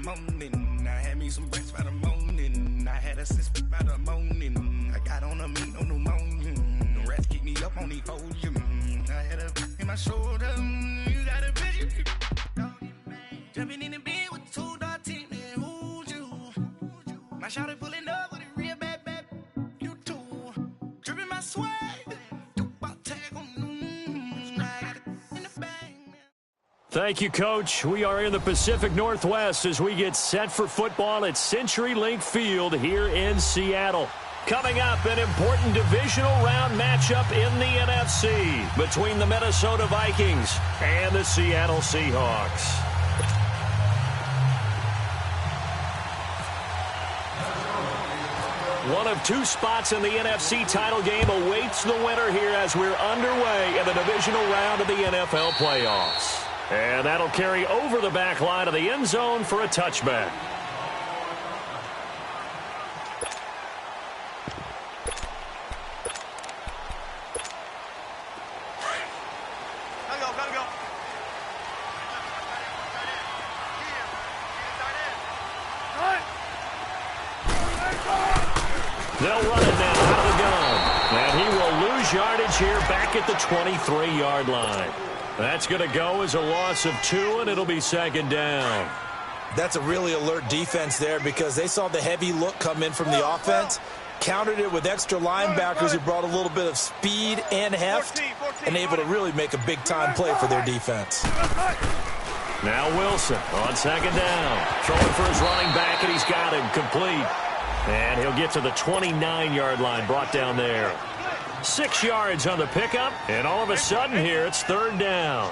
morning. I had me some breakfast by the morning. I had a six by the morning. I got on a meat, no pneumonia. The rats keep me up on the podium. I had a in my shoulder. You got a vision. Jumping in the bed with two dark teeth. Who's you? My shawty pulling up with a real bad. You too. Dripping my swag. Thank you, Coach. We are in the Pacific Northwest as we get set for football at CenturyLink Field here in Seattle. Coming up, an important divisional round matchup in the NFC between the Minnesota Vikings and the Seattle Seahawks. One of two spots in the NFC title game awaits the winner here as we're underway in the divisional round of the NFL playoffs. And that'll carry over the back line of the end zone for a touchback. Gotta go. They'll run it now out of the gun. And he will lose yardage here back at the 23-yard line. That's going to go as a loss of 2, and it'll be second down. That's a really alert defense there because they saw the heavy look come in from the offense, countered it with extra linebackers who brought a little bit of speed and heft, and able to really make a big-time play for their defense. Now Wilson on second down. Throwing for his running back, and he's got him complete. And he'll get to the 29-yard line, brought down there. 6 yards on the pickup, and all of a sudden here it's third down.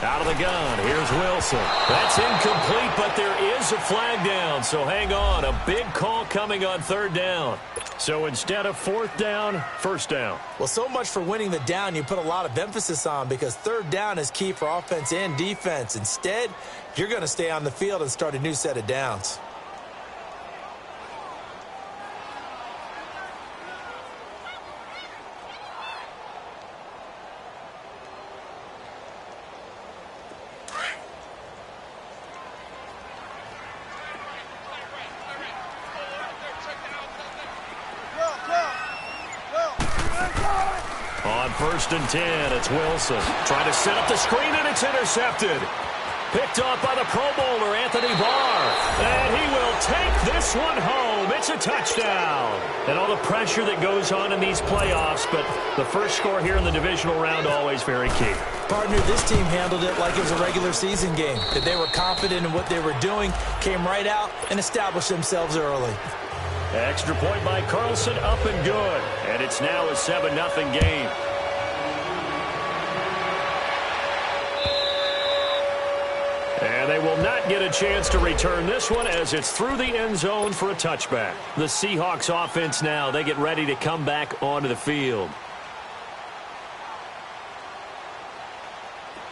Out of the gun, here's Wilson. That's incomplete, but there is a flag down, so hang on. A big call coming on third down. So instead of fourth down, first down. Well, so much for winning the down you put a lot of emphasis on because third down is key for offense and defense. Instead, you're going to stay on the field and start a new set of downs. On 1st and 10, it's Wilson. Trying to set up the screen, and it's intercepted. Picked off by the Pro Bowler, Anthony Barr. And he will take this one home. It's a touchdown. And all the pressure that goes on in these playoffs, but the first score here in the divisional round always very key. Partner, this team handled it like it was a regular season game. That they were confident in what they were doing, came right out, and established themselves early. Extra point by Carlson, up and good. And it's now a 7-0 game. And they will not get a chance to return this one as it's through the end zone for a touchback. The Seahawks offense now, they get ready to come back onto the field.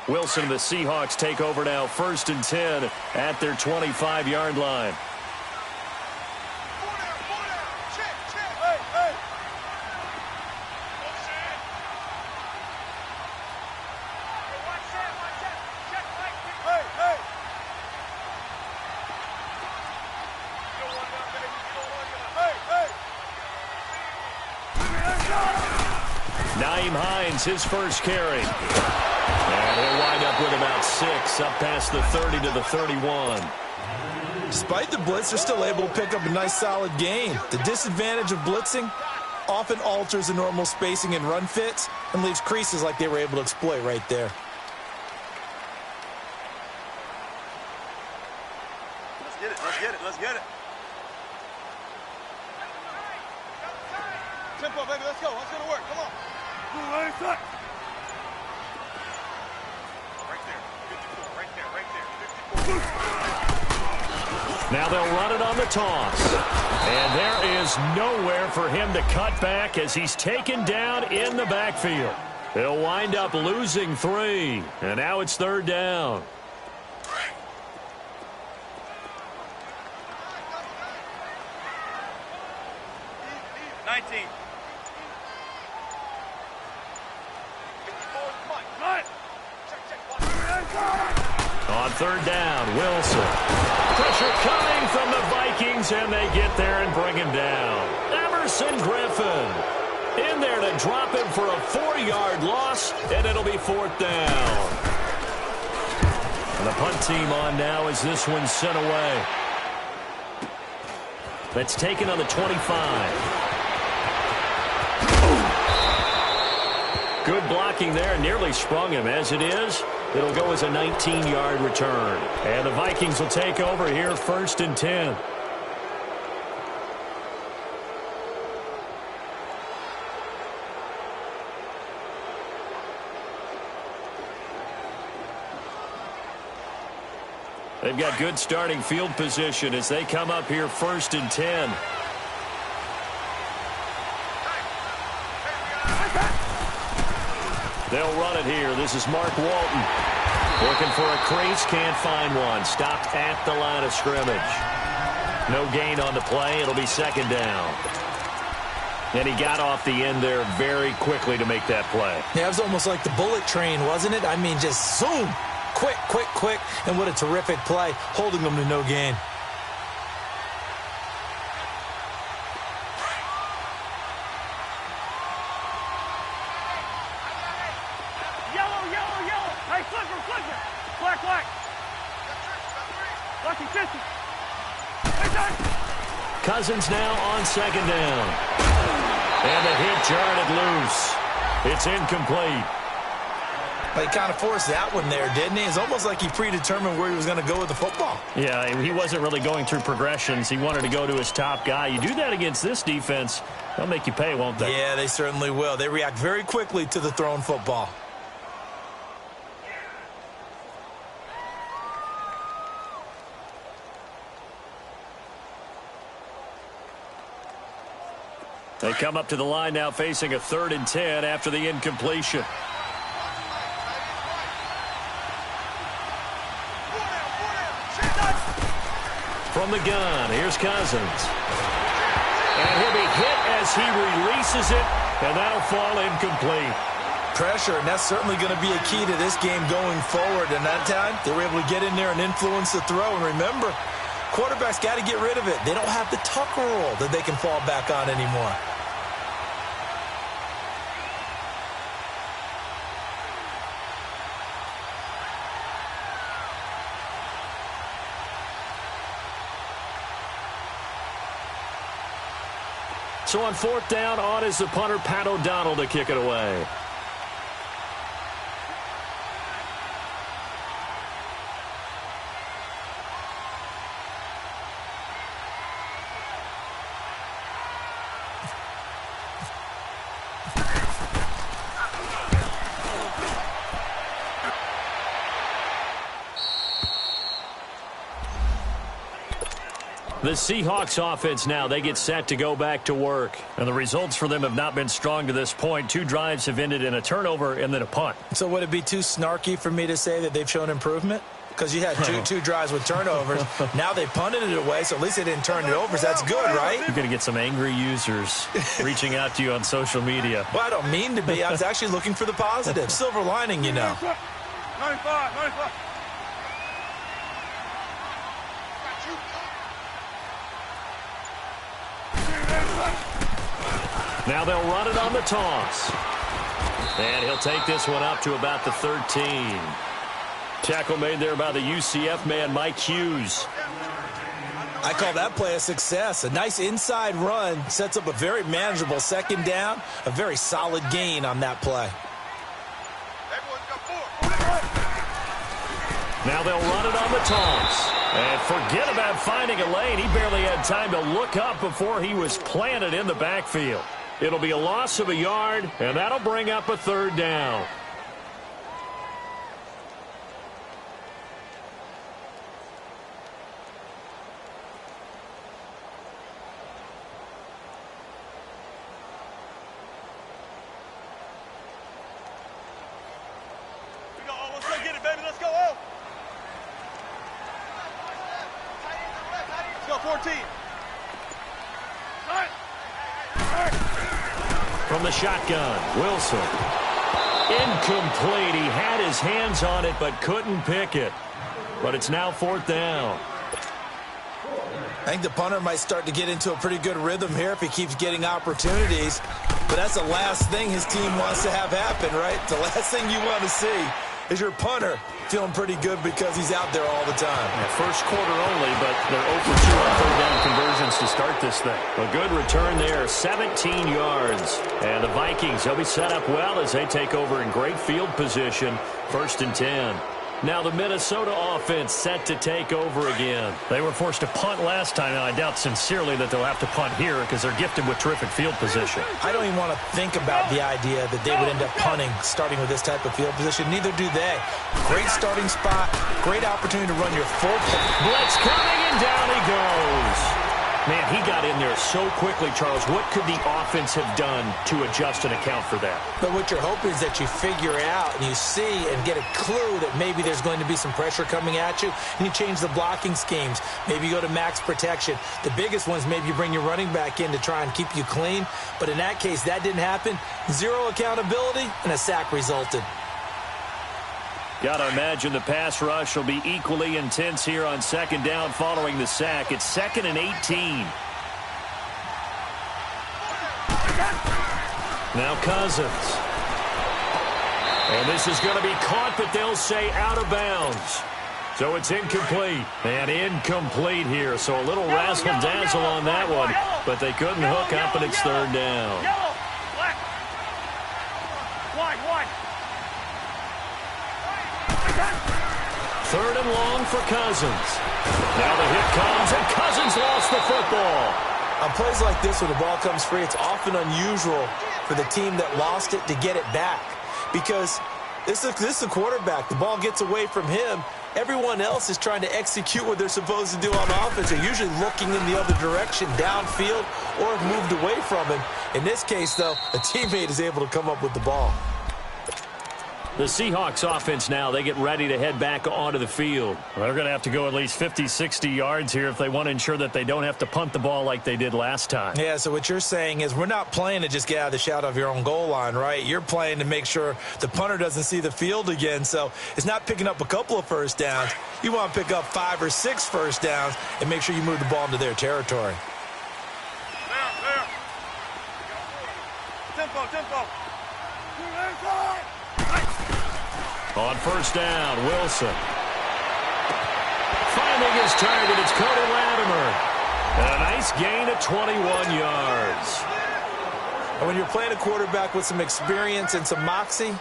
Wilson and the Seahawks take over now, 1st and 10 at their 25-yard line. His first carry. And he'll wind up with about 6 up past the 30 to the 31. Despite the blitz, they're still able to pick up a nice solid gain. The disadvantage of blitzing often alters the normal spacing and run fits and leaves creases like they were able to exploit right there. Let's get it. Tempo, baby, let's go. Let's go to work. Come on. Right there. 54. Now they'll run it on the toss. And there is nowhere for him to cut back as he's taken down in the backfield. He'll wind up losing 3. And now it's third down. On third down, Wilson. Pressure coming from the Vikings, and they get there and bring him down. Emerson Griffin in there to drop him for a 4-yard loss, and it'll be fourth down. And the punt team on now as this one's sent away. That's taken on the 25. Good blocking there, nearly sprung him. As it is, it'll go as a 19-yard return. And the Vikings will take over here, first and 10. They've got good starting field position as they come up here, first and 10. They'll run it here. This is Mark Walton. Looking for a crease, can't find one. Stopped at the line of scrimmage. No gain on the play. It'll be second down. And he got off the end there very quickly to make that play. Yeah, it was almost like the bullet train, wasn't it? I mean, just zoom. Quick, quick, quick. And what a terrific play, holding them to no gain. Cousins now on second down. And the hit jarred it loose. It's incomplete. He kind of forced that one there, didn't he? It's almost like he predetermined where he was going to go with the football. Yeah, he wasn't really going through progressions. He wanted to go to his top guy. You do that against this defense, they'll make you pay, won't they? Yeah, they certainly will. They react very quickly to the thrown football. They come up to the line now facing a 3rd and 10 after the incompletion. From the gun, here's Cousins. And he'll be hit as he releases it, and that'll fall incomplete. Pressure, and that's certainly going to be a key to this game going forward. And that time, they were able to get in there and influence the throw. And remember, quarterbacks got to get rid of it. They don't have the Tucker rule that they can fall back on anymore. So on 4th down, on is the punter, Pat O'Donnell, to kick it away. The Seahawks offense now, they get set to go back to work. And the results for them have not been strong to this point. 2 drives have ended in a turnover and then a punt. So would it be too snarky for me to say that they've shown improvement? Because you had two drives with turnovers. Now they punted it away, so at least they didn't turn it over. So that's good, right? You're going to get some angry users reaching out to you on social media. Well, I don't mean to be. I was actually looking for the positive. Silver lining, you know. 95. Now they'll run it on the toss. And he'll take this one up to about the 13. Tackle made there by the UCF man, Mike Hughes. I call that play a success. A nice inside run sets up a very manageable second down. A very solid gain on that play. Now they'll run it on the toss. And forget about finding a lane. He barely had time to look up before he was planted in the backfield. It'll be a loss of a yard, and that'll bring up a 3rd down. Let's get it, baby. Let's go. Oh. Let's go, 14. From the shotgun, Wilson. Incomplete. He had his hands on it but couldn't pick it. but it's now 4th down. I think the punter might start to get into a pretty good rhythm here if he keeps getting opportunities. But that's the last thing his team wants to have happen, right? The last thing you want to see is your punter feeling pretty good because he's out there all the time. Yeah, first quarter only, but they're 0 for 2 on 3rd down conversions to start this thing. A good return there, 17 yards. And the Vikings, they'll be set up well as they take over in great field position, 1st and 10. Now the Minnesota offense set to take over again. They were forced to punt last time. Now I doubt sincerely that they'll have to punt here because they're gifted with terrific field position. I don't even want to think about the idea that they would end up punting starting with this type of field position. Neither do they. Great starting spot. Great opportunity to run your full play. Blitz coming, and down he goes. Man, he got in there so quickly, Charles. What could the offense have done to adjust and account for that? But what you're hoping is that you figure out and you see and get a clue that maybe there's going to be some pressure coming at you, and you change the blocking schemes. Maybe you go to max protection. The biggest ones, maybe you bring your running back in to try and keep you clean. But in that case, that didn't happen. Zero accountability, and a sack resulted. Got to imagine the pass rush will be equally intense here on 2nd down following the sack. It's 2nd and 18. Now Cousins. And this is going to be caught, but they'll say out of bounds. So it's incomplete. And incomplete here. So a little razzle-dazzle on that one. But they couldn't hook up, and it's 3rd down. Yellow, black, wide. 3rd and long for Cousins. Now the hit comes, and Cousins lost the football. On plays like this, when the ball comes free, it's often unusual for the team that lost it to get it back. Because this is a quarterback. The ball gets away from him. Everyone else is trying to execute what they're supposed to do on offense. They're usually looking in the other direction, downfield, or have moved away from him. In this case, though, a teammate is able to come up with the ball. The Seahawks offense now, they get ready to head back onto the field. Well, they're going to have to go at least 50, 60 yards here if they want to ensure that they don't have to punt the ball like they did last time. Yeah, so what you're saying is we're not playing to just get out of the shot of your own goal line, right? You're playing to make sure the punter doesn't see the field again. So it's not picking up a couple of first downs. You want to pick up 5 or 6 first downs and make sure you move the ball into their territory. Clear. Tempo. On 1st down, Wilson. Finding his target, it's Cody Latimer. And a nice gain of 21 yards. And when you're playing a quarterback with some experience and some moxie,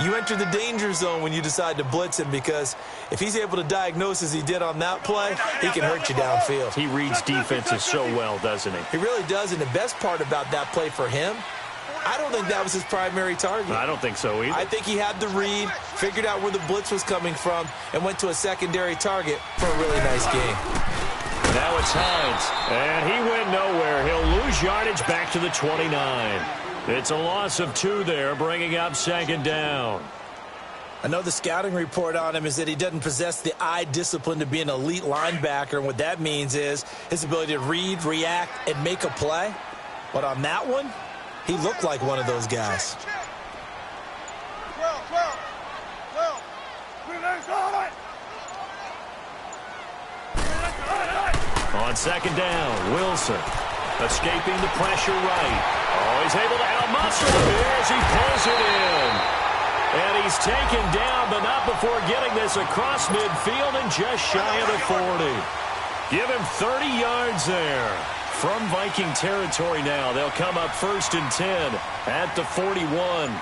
you enter the danger zone when you decide to blitz him, because if he's able to diagnose as he did on that play, he can hurt you downfield. He reads defenses so well, doesn't he? He really does, and the best part about that play for him, I don't think that was his primary target. I don't think so either. I think he had the read, figured out where the blitz was coming from, and went to a secondary target for a really nice game. Now it's Hines, and he went nowhere. He'll lose yardage back to the 29. It's a loss of 2 there, bringing up 2nd down. I know the scouting report on him is that he doesn't possess the eye discipline to be an elite linebacker, and what that means is his ability to read, react, and make a play. But on that one, he looked like one of those guys. On 2nd down, Wilson escaping the pressure right. Oh, he's able to outmuscle him as he pulls it in. And he's taken down, but not before getting this across midfield and just shy of the 40. Give him 30 yards there. From Viking territory now, they'll come up 1st and 10 at the 41.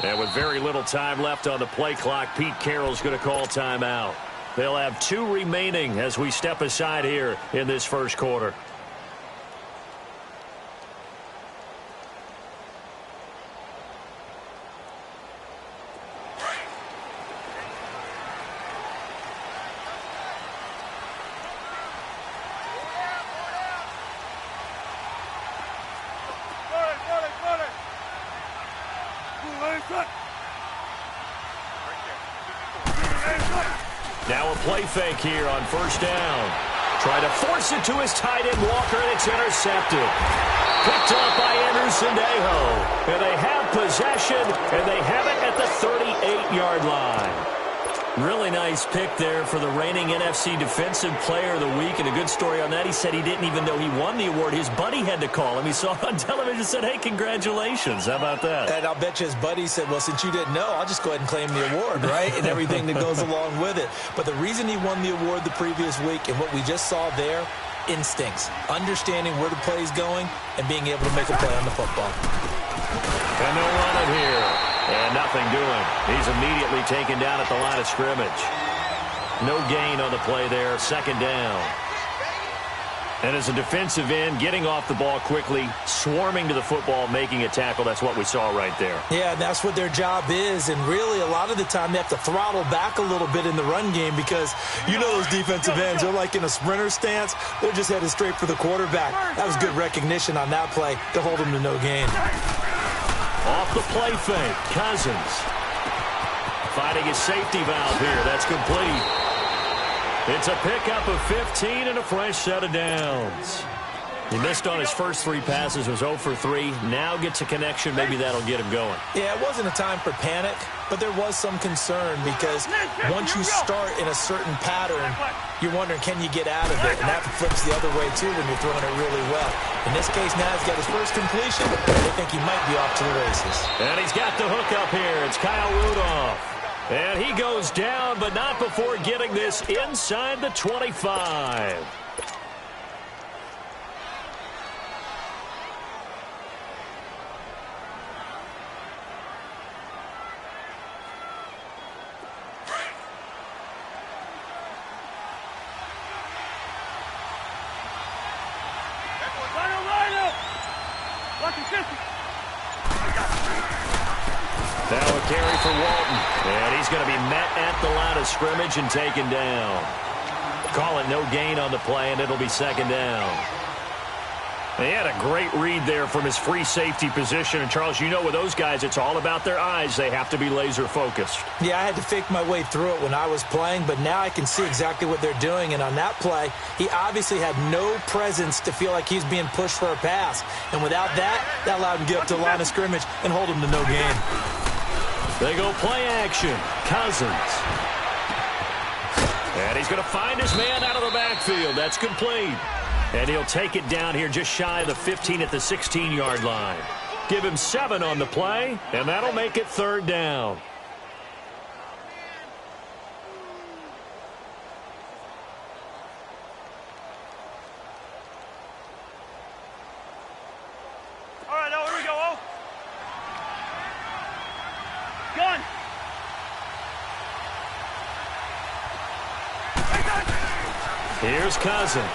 And with very little time left on the play clock, Pete Carroll's going to call timeout. They'll have 2 remaining as we step aside here in this first quarter. Now a play fake here on 1st down. Try to force it to his tight end, Walker, and it's intercepted. Picked up by Anderson-Dejo. And they have possession, and they have it at the 38-yard line. Really nice pick there for the reigning NFC Defensive Player of the Week. And a good story on that, he said he didn't even know he won the award. His buddy had to call him. He saw it on television and said, hey, congratulations. How about that? And I'll bet you his buddy said, well, since you didn't know, I'll just go ahead and claim the award, right? And everything that goes along with it. But the reason he won the award the previous week and what we just saw there, instincts, understanding where the play is going and being able to make a play on the football. And they'll run it here. And nothing doing. He's immediately taken down at the line of scrimmage. No gain on the play there. Second down. And as a defensive end, getting off the ball quickly, swarming to the football, making a tackle. That's what we saw right there. Yeah, and that's what their job is. And really, a lot of the time, they have to throttle back a little bit in the run game because you know those defensive ends, they're like in a sprinter stance. They're just headed straight for the quarterback. That was good recognition on that play to hold them to no gain. Off the play fake, Cousins. Finding his safety valve here. That's complete. It's a pickup of 15 and a fresh set of downs. He missed on his first 3 passes, was 0 for 3. Now gets a connection. Maybe that'll get him going. Yeah, it wasn't a time for panic, but there was some concern because once you start in a certain pattern, you're wondering, can you get out of it? And that flips the other way, too, when you're throwing it really well. In this case, now he's got his first completion. They think he might be off to the races. And he's got the hook up here. It's Kyle Rudolph. And he goes down, but not before getting this inside the 25. Now a carry for Walton. And he's going to be met at the line of scrimmage and taken down. Call it no gain on the play, and it'll be second down. He had a great read there from his free safety position. And, Charles, you know with those guys, it's all about their eyes. They have to be laser-focused. Yeah, I had to fake my way through it when I was playing, but now I can see exactly what they're doing. And on that play, he obviously had no presence to feel like he's being pushed for a pass. And without that, that allowed him to get up to the line of scrimmage and hold him to no gain. They go play action. Cousins. And he's going to find his man out of the backfield. That's complete. And he'll take it down here just shy of the 15 at the 16-yard line. Give him 7 on the play, and that'll make it third down. All right, now here we go, oh. Gun. Here's Cousins.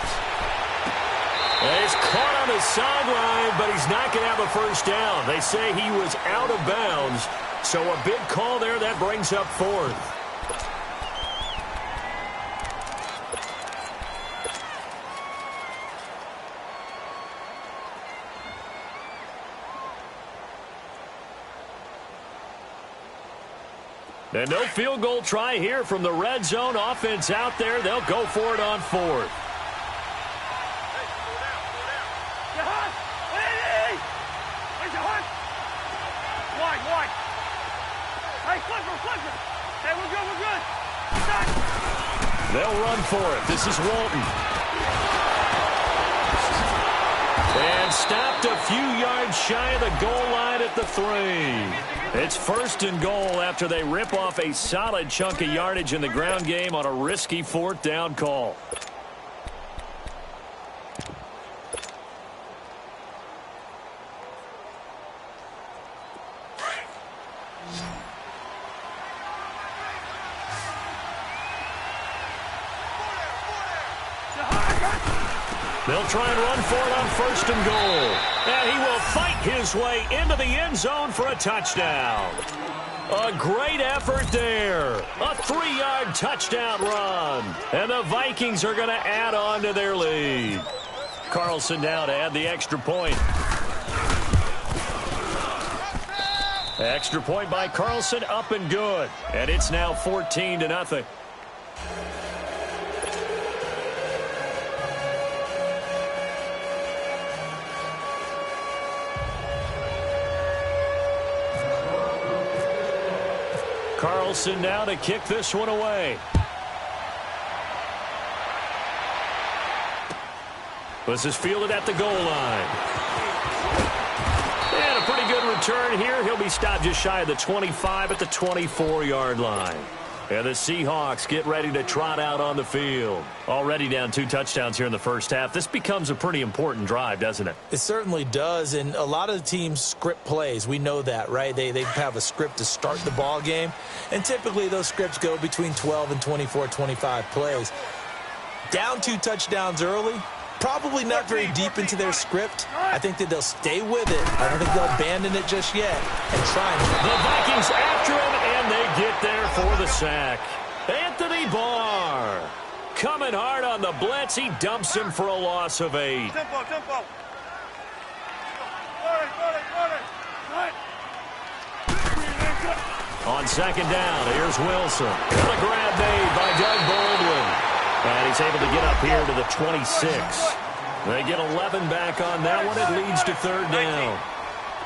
He's caught on the sideline, but he's not going to have a first down. They say he was out of bounds, so a big call there. That brings up fourth. And no field goal try here from the red zone offense out there. They'll go for it on fourth. Wide. Hey, flipper. Hey, we're good. Stop. They'll run for it. This is Walton. And stopped a few yards shy of the goal line at the 3. It's first and goal after they rip off a solid chunk of yardage in the ground game on a risky fourth down call. They'll try and run for it on first and goal. And he will fight his way into the end zone for a touchdown. A great effort there. A 3-yard touchdown run. And the Vikings are going to add on to their lead. Carlson now to add the extra point. Extra point by Carlson, up and good. And it's now 14-0. Carlson now to kick this one away. This is fielded at the goal line. And a pretty good return here. He'll be stopped just shy of the 25 at the 24-yard line. And the Seahawks get ready to trot out on the field. Already down 2 touchdowns here in the first half. This becomes a pretty important drive, doesn't it? It certainly does, and a lot of the teams script plays. We know that, right? They have a script to start the ball game, and typically those scripts go between 12 and 24, 25 plays. Down 2 touchdowns early, probably not very deep into their script. I think that they'll stay with it. I don't think they'll abandon it just yet and try and... The Vikings after him, and they get there for the sack. Anthony Barr coming hard on the blitz. He dumps him for a loss of 8. Tempo. On second down, here's Wilson. And a grab made by Doug Baldwin. And he's able to get up here to the 26. They get 11 back on that one. It leads to third down.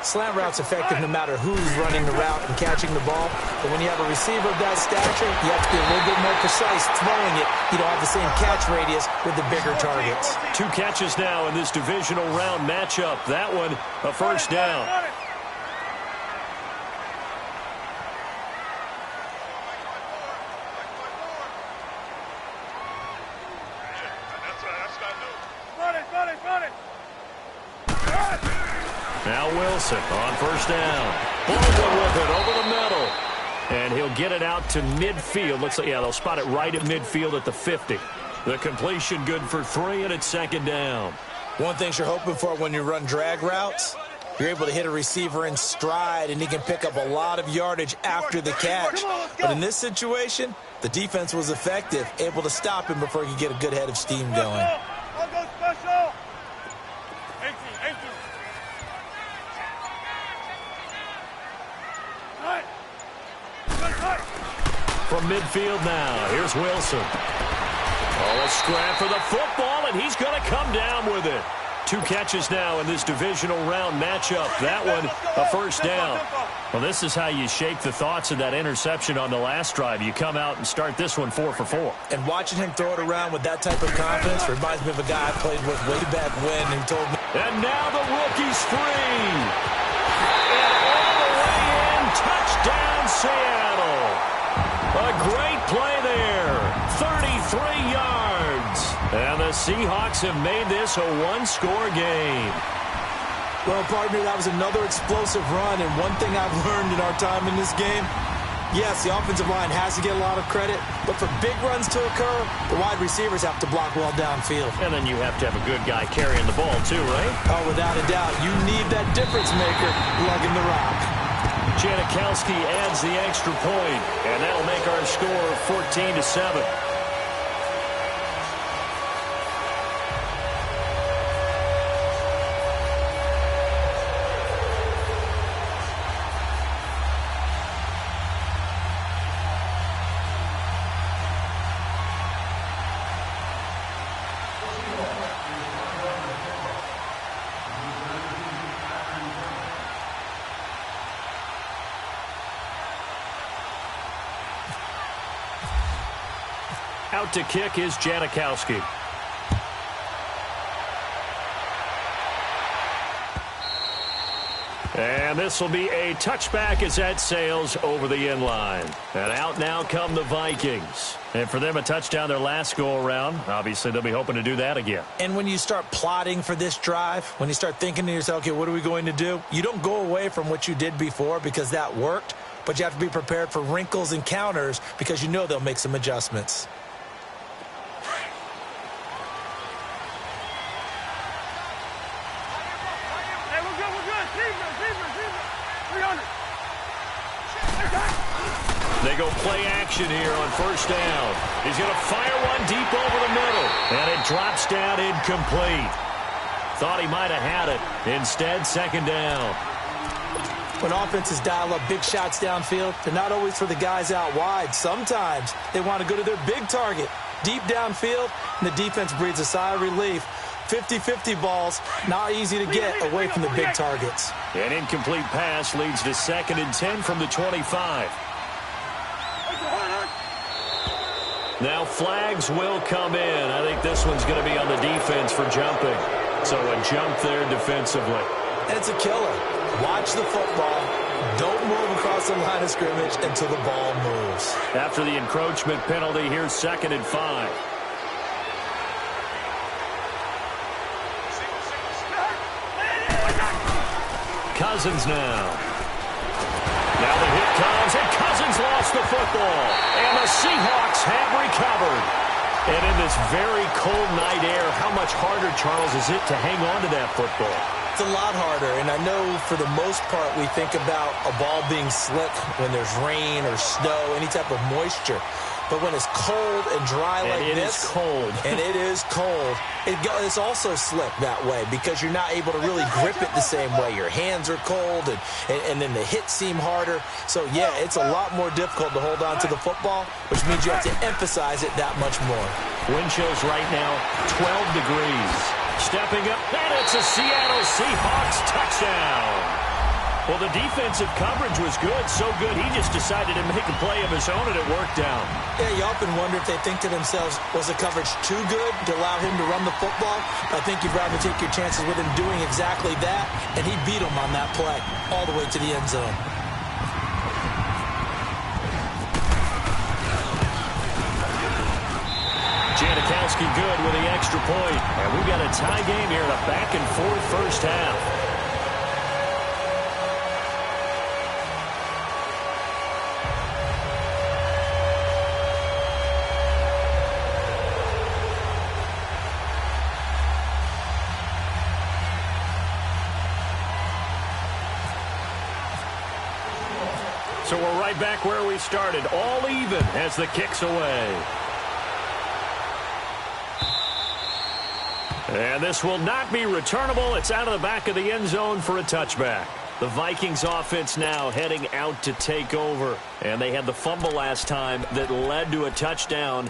Slant route's effective no matter who's running the route and catching the ball. But when you have a receiver of that stature, you have to be a little bit more precise throwing it. You don't have the same catch radius with the bigger targets. 2 catches now in this divisional round matchup. That one, a first down. Now Wilson on first down. Baldwin with it over the middle. And he'll get it out to midfield. Looks like, yeah, they'll spot it right at midfield at the 50. The completion good for 3, and it's second down. One thing you're hoping for when you run drag routes, you're able to hit a receiver in stride, and he can pick up a lot of yardage after the catch. But in this situation, the defense was effective, able to stop him before he could get a good head of steam going. From midfield now, here's Wilson. Oh, a scrap for the football, and he's going to come down with it. 2 catches now in this divisional round matchup. That one, a first down. Well, this is how you shake the thoughts of that interception on the last drive. You come out and start this one 4 for 4. And watching him throw it around with that type of confidence reminds me of a guy I played with way back when who told me. And now the rookie's free. And all the way in, touchdown Seattle. A great play there, 33 yards. And the Seahawks have made this a 1-score game. Well, partner, that was another explosive run, and one thing I've learned in our time in this game, yes, the offensive line has to get a lot of credit, but for big runs to occur, the wide receivers have to block well downfield. And then you have to have a good guy carrying the ball too, right? Oh, without a doubt. You need that difference maker lugging the rock. Janikowski adds the extra point, and that'll make our score 14-7. Out to kick is Janikowski. And this will be a touchback as that sails over the end line. And out now come the Vikings. And for them, a touchdown their last go-around. Obviously, they'll be hoping to do that again. And when you start plotting for this drive, when you start thinking to yourself, okay, what are we going to do? You don't go away from what you did before because that worked, but you have to be prepared for wrinkles and counters because you know they'll make some adjustments. They go play action here on first down. He's going to fire one deep over the middle. And it drops down incomplete. Thought he might have had it. Instead, second down. When offenses dial up big shots downfield, they're not always for the guys out wide. Sometimes they want to go to their big target, deep downfield, and the defense breathes a sigh of relief. 50-50 balls, not easy to get away from the big targets. An incomplete pass leads to 2nd and 10 from the 25. Now flags will come in. I think this one's going to be on the defense for jumping. So a jump there defensively. And it's a killer. Watch the football. Don't move across the line of scrimmage until the ball moves. After the encroachment penalty, here's 2nd and 5. Cousins now. Now the hit comes, and Cousins lost the football. And the Seahawks have recovered. And in this very cold night air, how much harder, Charles, is it to hang on to that football? It's a lot harder, and I know for the most part we think about a ball being slick when there's rain or snow, any type of moisture. But when it's cold and dry like this, it is cold. And it is cold, it's also slick that way because you're not able to really grip it the same way. Your hands are cold, and then the hits seem harder. So, yeah, it's a lot more difficult to hold on to the football, which means you have to emphasize it that much more. Wind chills right now, 12 degrees. Stepping up, and it's a Seattle Seahawks touchdown. Well, the defensive coverage was good, so good he just decided to make a play of his own, and it worked out. Yeah, you often wonder if they think to themselves, was the coverage too good to allow him to run the football? I think you'd rather take your chances with him doing exactly that, and he beat him on that play all the way to the end zone. Janikowski good with the extra point. And we've got a tie game here in a back-and-forth first half. So we're right back where we started, all even as the kick's away. And this will not be returnable. It's out of the back of the end zone for a touchback. The Vikings offense now heading out to take over. And they had the fumble last time that led to a touchdown.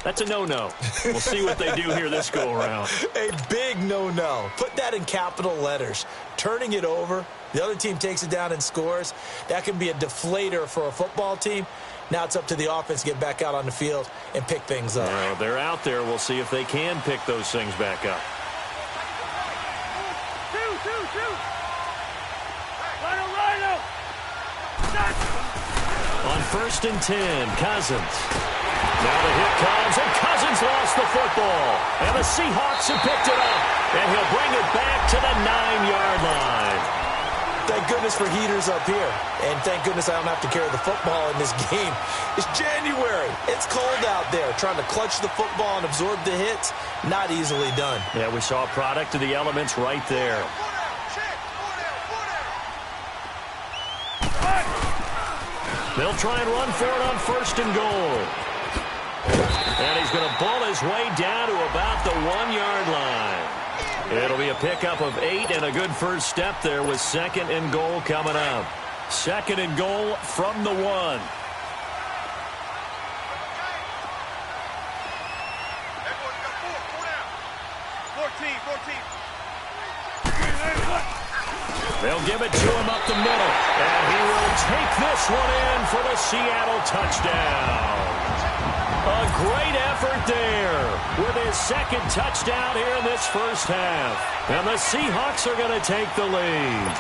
That's a no-no. We'll see what they do here this go-around. A big no-no. Put that in capital letters. Turning it over, the other team takes it down and scores. That can be a deflator for a football team. Now it's up to the offense to get back out on the field and pick things up. Well, they're out there. We'll see if they can pick those things back up. On 1st and 10, Cousins. Now the hit comes, and Cousins lost the football. And the Seahawks have picked it up. And he'll bring it back to the 9-yard line. Thank goodness for heaters up here. And thank goodness I don't have to carry the football in this game. It's January. It's cold out there. Trying to clutch the football and absorb the hits, not easily done. Yeah, we saw a product of the elements right there. They'll try and run for it on 1st and goal. And he's going to ball his way down to about the 1-yard line. It'll be a pickup of 8 and a good first step there with 2nd and goal coming up. 2nd and goal from the 1. Everyone's got 4 down. 14. They'll give it to him up the middle. And he will take this one in for the Seattle touchdown. A great effort there with his 2nd touchdown here in this first half. And the Seahawks are going to take the lead.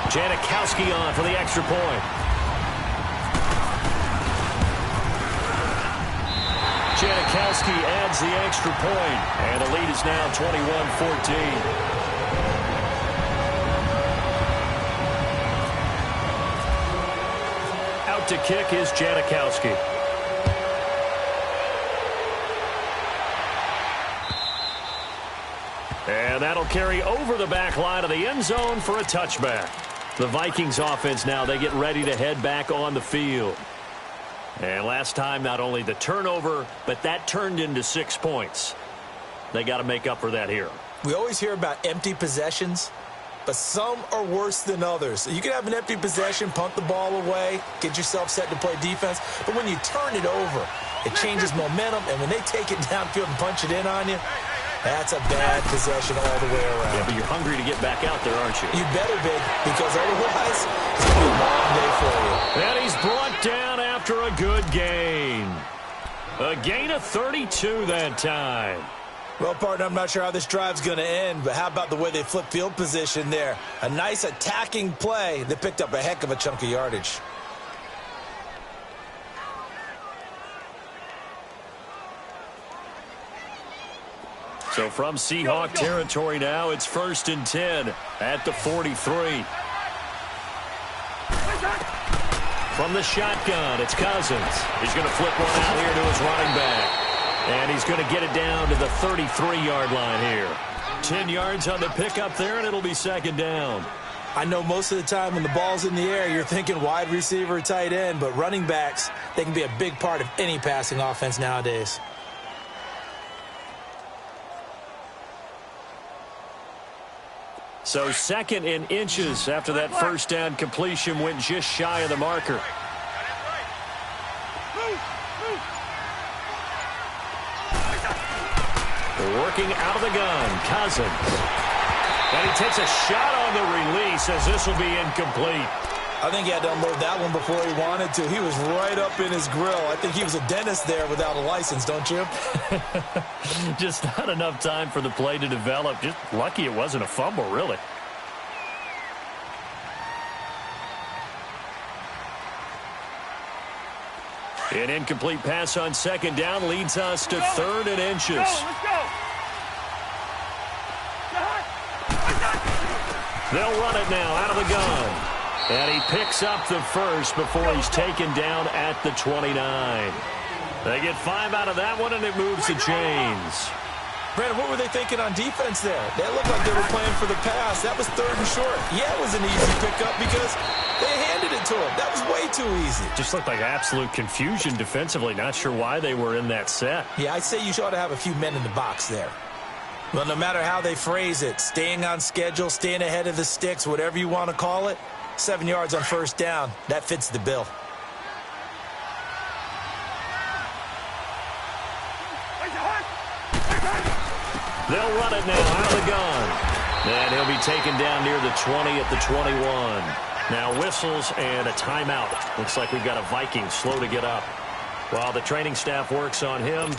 Janikowski on for the extra point. Janikowski adds the extra point. And the lead is now 21-14. Out to kick is Janikowski. And that'll carry over the back line of the end zone for a touchback. The Vikings offense now, they get ready to head back on the field. And last time, not only the turnover, but that turned into 6 points. They got to make up for that here. We always hear about empty possessions, but some are worse than others. You can have an empty possession, punt the ball away, get yourself set to play defense, but when you turn it over, it changes momentum, and when they take it downfield and punch it in on you, that's a bad possession all the way around. Yeah, but you're hungry to get back out there, aren't you? You better be, because otherwise, it's going to be a long day for you. And he's brought down after a good gain. A gain of 32 that time. Well, partner, I'm not sure how this drive's going to end, but how about the way they flip field position there? A nice attacking play that picked up a heck of a chunk of yardage. So from Seahawk territory now, it's 1st and 10 at the 43. From the shotgun, it's Cousins. He's going to flip one out here to his running back. And he's going to get it down to the 33-yard line here. 10 yards on the pickup there, and it'll be 2nd down. I know most of the time when the ball's in the air, you're thinking wide receiver, tight end, but running backs, they can be a big part of any passing offense nowadays. So 2nd and inches after that 1st down completion went just shy of the marker. Working out of the gun, Cousins. And he takes a shot on the release as this will be incomplete. I think he had to unload that one before he wanted to. He was right up in his grill. I think he was a dentist there without a license, don't you? Just not enough time for the play to develop. Just lucky it wasn't a fumble, really. An incomplete pass on 2nd down leads us to 3rd and inches. Let's go. They'll run it now out of the gun. And he picks up the first before he's taken down at the 29. They get 5 out of that one, and it moves the chains. Brandon, what were they thinking on defense there? They looked like they were playing for the pass. That was 3rd and short. Yeah, it was an easy pickup because they handed it to him. That was way too easy. Just looked like absolute confusion defensively. Not sure why they were in that set. Yeah, I'd say you ought to have a few men in the box there. Well, no matter how they phrase it, staying on schedule, staying ahead of the sticks, whatever you want to call it, 7 yards on 1st down, that fits the bill. They'll run it now out of the gun. And he'll be taken down near the 20 at the 21. Now whistles and a timeout. Looks like we've got a Viking slow to get up. While the training staff works on him,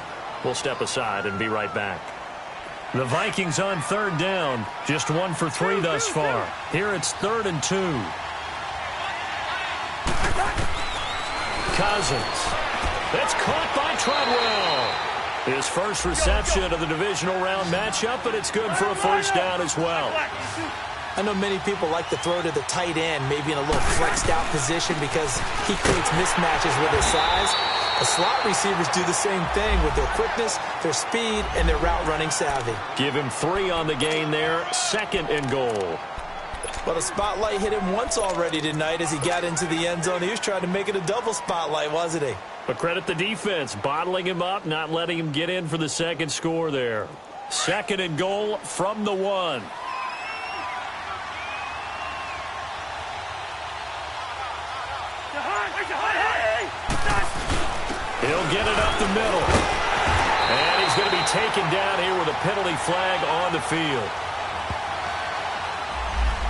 we'll step aside and be right back. The Vikings on 3rd down. Just 1 for 3 thus far. Here it's 3rd and 2. Cousins. That's caught by Treadwell. His first reception of the divisional round matchup, but it's good for a 1st down as well. I know many people like to throw to the tight end, maybe in a little flexed out position because he creates mismatches with his size. The slot receivers do the same thing with their quickness, their speed, and their route running savvy. Give him 3 on the gain there, 2nd and goal. Well, the spotlight hit him once already tonight as he got into the end zone. He was trying to make it a double spotlight, wasn't he? But credit the defense, bottling him up, not letting him get in for the 2nd score there. 2nd and goal from the 1. He'll get it up the middle. And he's going to be taken down here with a penalty flag on the field.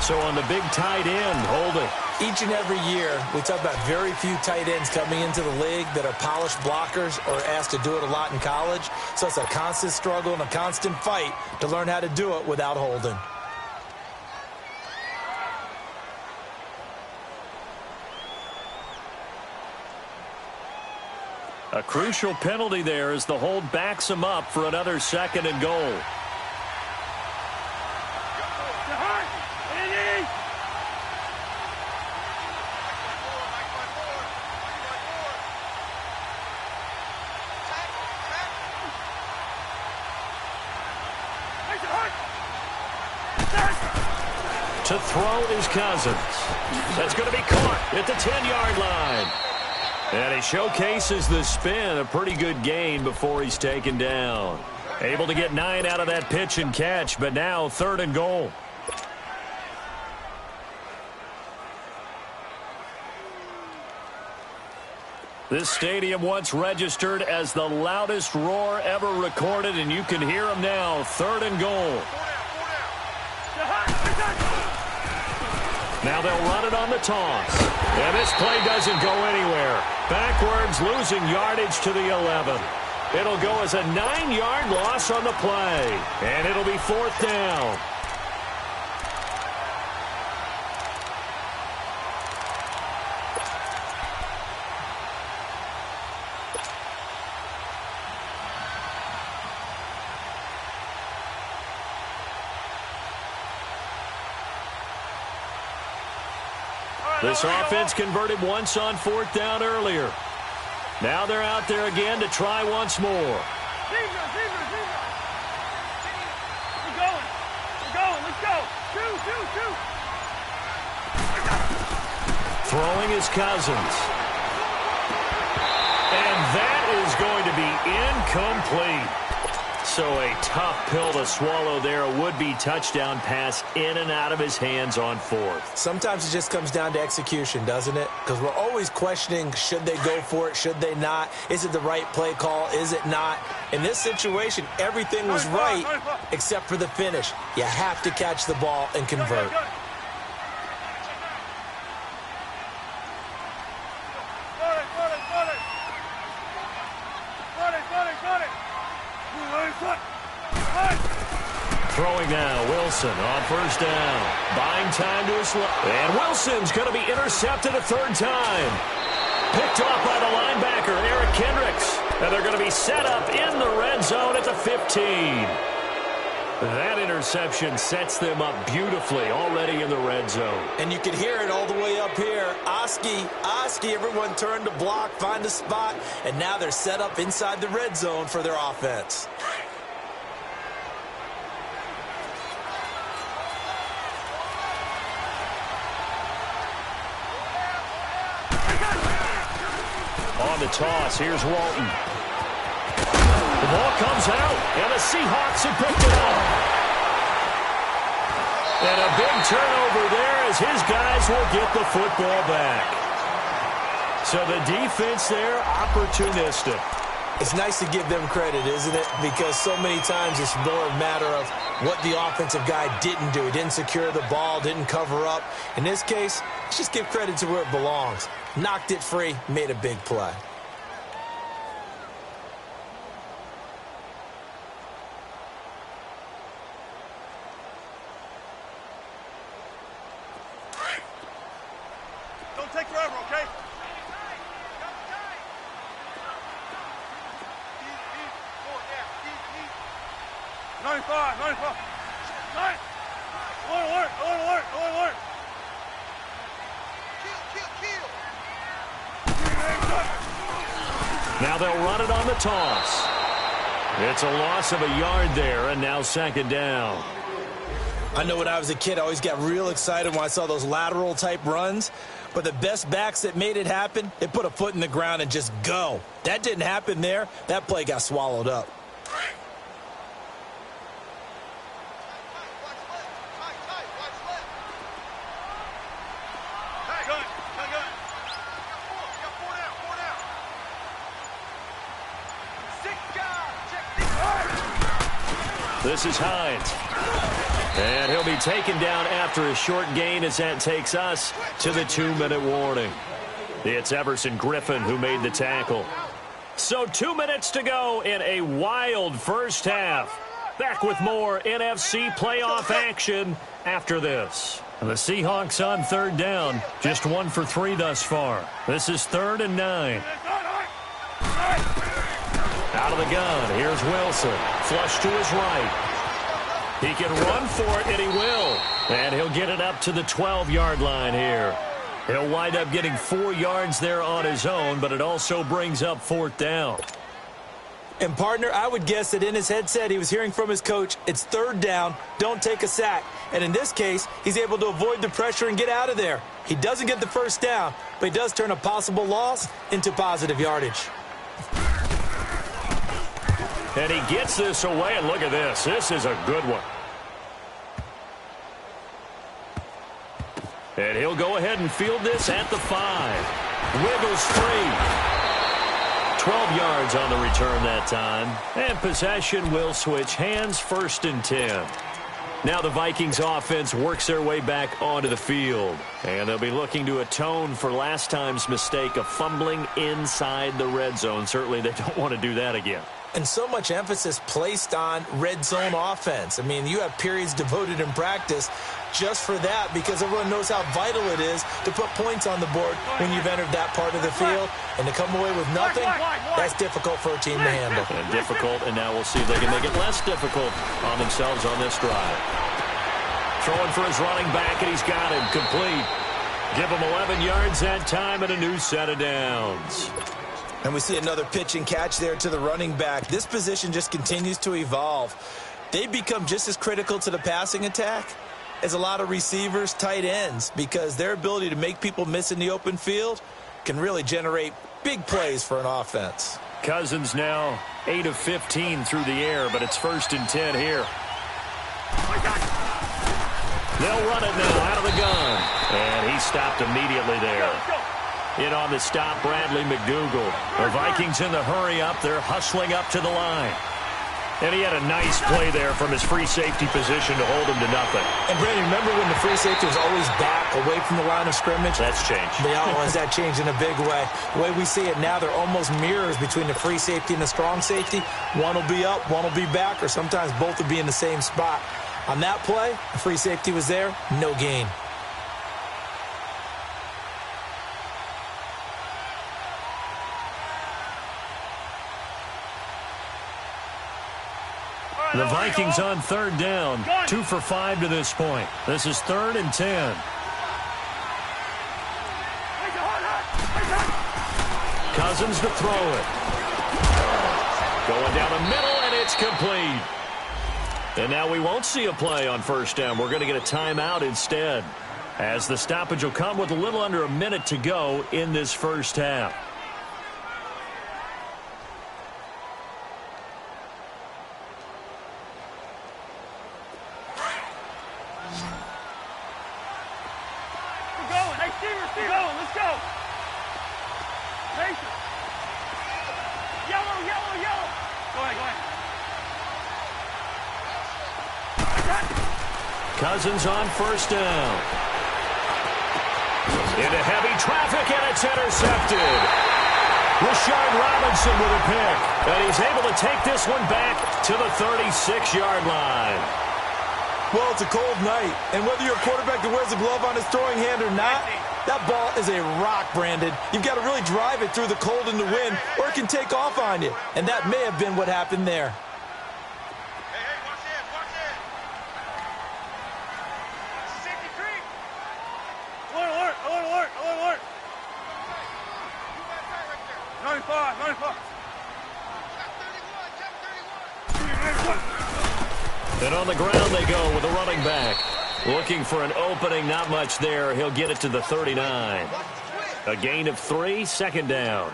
So on the big tight end, holding. Each and every year, we talk about very few tight ends coming into the league that are polished blockers or asked to do it a lot in college. So it's a constant struggle and a constant fight to learn how to do it without holding. A crucial penalty there as the hold backs him up for another 2nd and goal. To throw is Cousins. That's going to be caught at the 10-yard line. And he showcases the spin, a pretty good gain before he's taken down. Able to get 9 out of that pitch and catch, but now 3rd and goal. This stadium once registered as the loudest roar ever recorded, and you can hear him now. 3rd and goal. Now they'll run it on the toss. And this play doesn't go anywhere. Backwards, losing yardage to the 11. It'll go as a 9-yard loss on the play. And it'll be 4th down. This offense converted once on 4th down earlier. Now they're out there again to try once more. We're going. Let's go. Two. Throwing his Cousins. And that is going to be incomplete. So a tough pill to swallow there. A would-be touchdown pass in and out of his hands on 4th. Sometimes it just comes down to execution, doesn't it? Because we're always questioning, should they go for it, should they not? Is it the right play call, is it not? In this situation, everything was right except for the finish. You have to catch the ball and convert. Throwing now, Wilson on 1st down. Buying time to his left. And Wilson's going to be intercepted a 3rd time. Picked off by the linebacker, Eric Kendricks. And they're going to be set up in the red zone at the 15. That interception sets them up beautifully already in the red zone. And you can hear it all the way up here. Oski, everyone turned to block, find a spot, and now they're set up inside the red zone for their offense. On the toss, here's Walton. The ball comes out, and the Seahawks have picked it up. And a big turnover there as his guys will get the football back. So the defense there, opportunistic. It's nice to give them credit, isn't it? Because so many times it's more a matter of what the offensive guy didn't do. He didn't secure the ball, didn't cover up. In this case, let's just give credit to where it belongs. Knocked it free, made a big play. Don't take forever, okay? 95. Alert. Kill. Now they'll run it on the toss. It's a loss of a yard there, and now 2nd down. I know when I was a kid, I always got real excited when I saw those lateral-type runs. But the best backs that made it happen, they put a foot in the ground and just go. That didn't happen there. That play got swallowed up. This is Hines. And he'll be taken down after a short gain as that takes us to the 2-minute warning. It's Everson Griffin who made the tackle. So 2 minutes to go in a wild first half. Back with more NFC playoff action after this. The Seahawks on 3rd down. Just 1 for 3 thus far. This is 3rd and 9. Out of the gun, here's Wilson. Flush to his right. He can run for it, and he will. And he'll get it up to the 12-yard line here. He'll wind up getting 4 yards there on his own, but it also brings up 4th down. And, partner, I would guess that in his headset he was hearing from his coach, it's 3rd down, don't take a sack. And in this case, he's able to avoid the pressure and get out of there. He doesn't get the 1st down, but he does turn a possible loss into positive yardage. And he gets this away, and look at this. This is a good one. And he'll go ahead and field this at the 5. Wiggles free. 12 yards on the return that time. And possession will switch hands, 1st and 10. Now the Vikings offense works their way back onto the field. And they'll be looking to atone for last time's mistake of fumbling inside the red zone. Certainly they don't want to do that again. And so much emphasis placed on red zone offense. I mean, you have periods devoted in practice just for that because everyone knows how vital it is to put points on the board when you've entered that part of the field. And to come away with nothing, that's difficult for a team to handle. And difficult, and now we'll see if they can make it less difficult on themselves on this drive. Throwing for his running back, and he's got him complete. Give him 11 yards that time and a new set of downs. And we see another pitch and catch there to the running back. This position just continues to evolve. They become just as critical to the passing attack as a lot of receivers, tight ends, because their ability to make people miss in the open field can really generate big plays for an offense. Cousins now 8 of 15 through the air, but it's 1st and 10 here. They'll run it now out of the gun. And he stopped immediately there. In on the stop, Bradley McDougal. The Vikings in the hurry up. They're hustling up to the line. And he had a nice play there from his free safety position to hold him to nothing. And, Brandon, remember when the free safety was always back away from the line of scrimmage? That's changed. Yeah, that changed in a big way. The way we see it now, they're almost mirrors between the free safety and the strong safety. One will be up, one will be back, or sometimes both will be in the same spot. On that play, the free safety was there, no gain. The Vikings on 3rd down, 2 for 5 to this point. This is 3rd and 10. Cousins to throw it. Going down the middle, and it's complete. And now we won't see a play on 1st down. We're going to get a timeout instead, as the stoppage will come with a little under a minute to go in this 1st half. Cousins on 1st down. Into heavy traffic, and it's intercepted. Rashard Robinson with a pick. And he's able to take this one back to the 36-yard line. Well, it's a cold night, and whether you're a quarterback that wears a glove on his throwing hand or not, that ball is a rock, Brandon. You've got to really drive it through the cold and the wind, or it can take off on you. And that may have been what happened there. And on the ground they go with the running back. Looking for an opening, not much there. He'll get it to the 39. A gain of 3, 2nd down.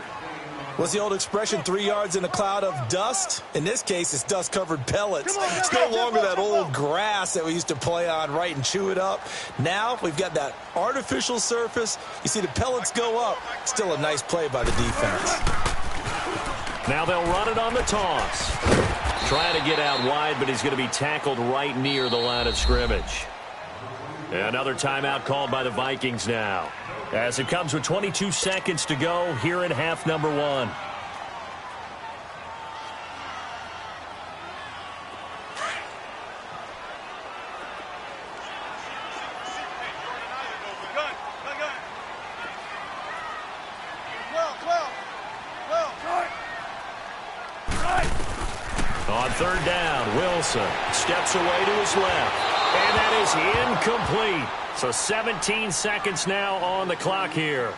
What's the old expression, 3 yards in a cloud of dust? In this case, it's dust-covered pellets. It's no longer that old grass that we used to play on, right, and chew it up. Now we've got that artificial surface. You see the pellets go up. Still a nice play by the defense. Now they'll run it on the toss. Trying to get out wide, but he's going to be tackled right near the line of scrimmage. Another timeout called by the Vikings now, as it comes with 22 seconds to go here in half number 1. On 3rd down, Wilson steps away to his left, and that is incomplete. So 17 seconds now on the clock here.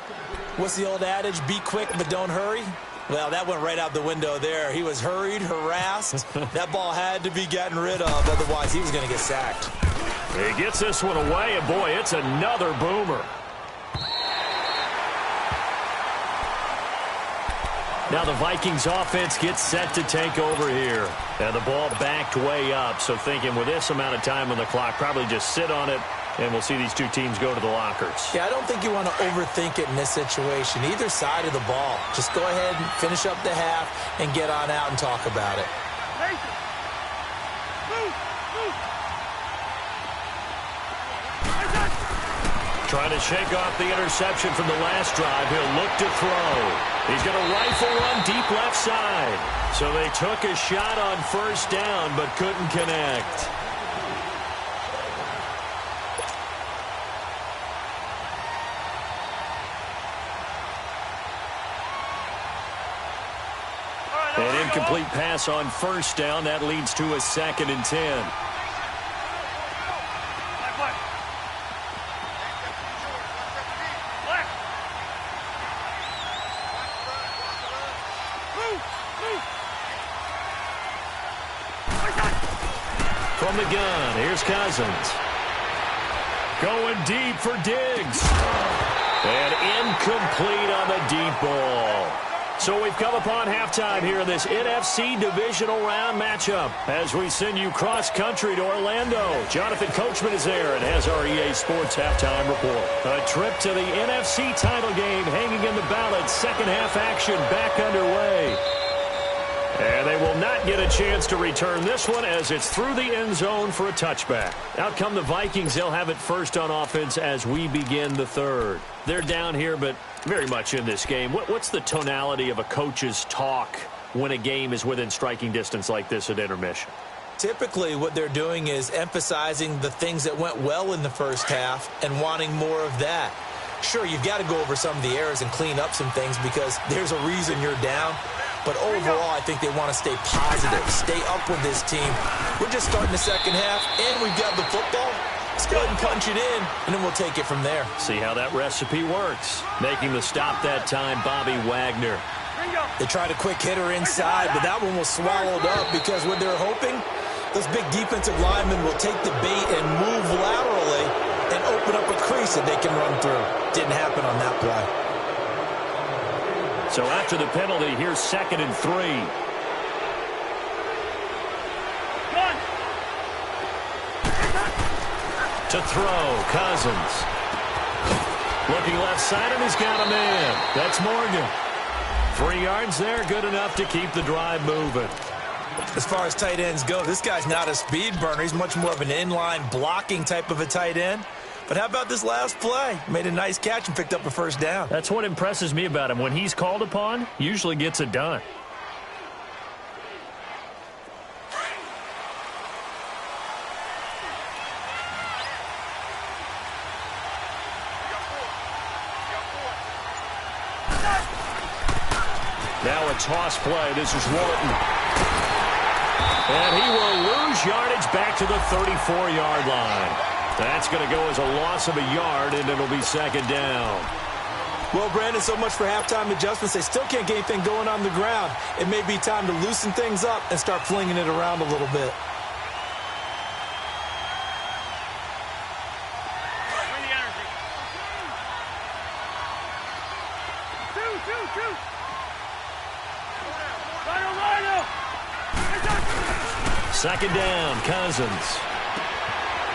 What's the old adage, be quick but don't hurry? Well, that went right out the window there. He was hurried, harassed. That ball had to be gotten rid of, otherwise he was going to get sacked. He gets this one away, and boy, it's another boomer. Now the Vikings offense gets set to take over here. And the ball backed way up, so thinking with this amount of time on the clock, probably just sit on it, and we'll see these two teams go to the lockers. Yeah, I don't think you want to overthink it in this situation, either side of the ball. Just go ahead and finish up the half and get on out and talk about it. Trying to shake off the interception from the last drive. He'll look to throw. He's going to rifle one deep left side. So they took a shot on first down but couldn't connect. An incomplete pass on first down. That leads to a 2nd and 10. From the gun, here's Cousins. Going deep for Diggs. And incomplete on the deep ball. So we've come upon halftime here in this NFC divisional round matchup as we send you cross-country to Orlando. Jonathan Coachman is there and has our EA Sports halftime report. A trip to the NFC title game hanging in the balance. Second half action back underway. And they will not get a chance to return this one as it's through the end zone for a touchback. Out come the Vikings. They'll have it first on offense as we begin the third. They're down here, but very much in this game. What's the tonality of a coach's talk when a game is within striking distance like this at intermission? Typically, what they're doing is emphasizing the things that went well in the first half and wanting more of that. Sure, you've got to go over some of the errors and clean up some things because there's a reason you're down. But overall, I think they want to stay positive, stay up with this team. We're just starting the second half, and we've got the football. Let's go ahead and punch it in, and then we'll take it from there. See how that recipe works. Making the stop that time, Bobby Wagner. They tried a quick hitter inside, but that one was swallowed up because what they're hoping, those big defensive linemen will take the bait and move laterally and open up a crease that they can run through. Didn't happen on that play. So after the penalty, here's 2nd and 3. To throw, Cousins. Looking left side, and he's got a man. That's Morgan. 3 yards there, good enough to keep the drive moving. As far as tight ends go, this guy's not a speed burner. He's much more of an inline blocking type of a tight end. But how about this last play? Made a nice catch and picked up a first down. That's what impresses me about him. When he's called upon, usually gets it done. Now a toss play. This is Walton. And he will lose yardage back to the 34-yard line. That's going to go as a loss of a yard, and it'll be 2nd down. Well, Brandon, so much for halftime adjustments. They still can't get anything going on the ground. It may be time to loosen things up and start flinging it around a little bit. Second down, Cousins.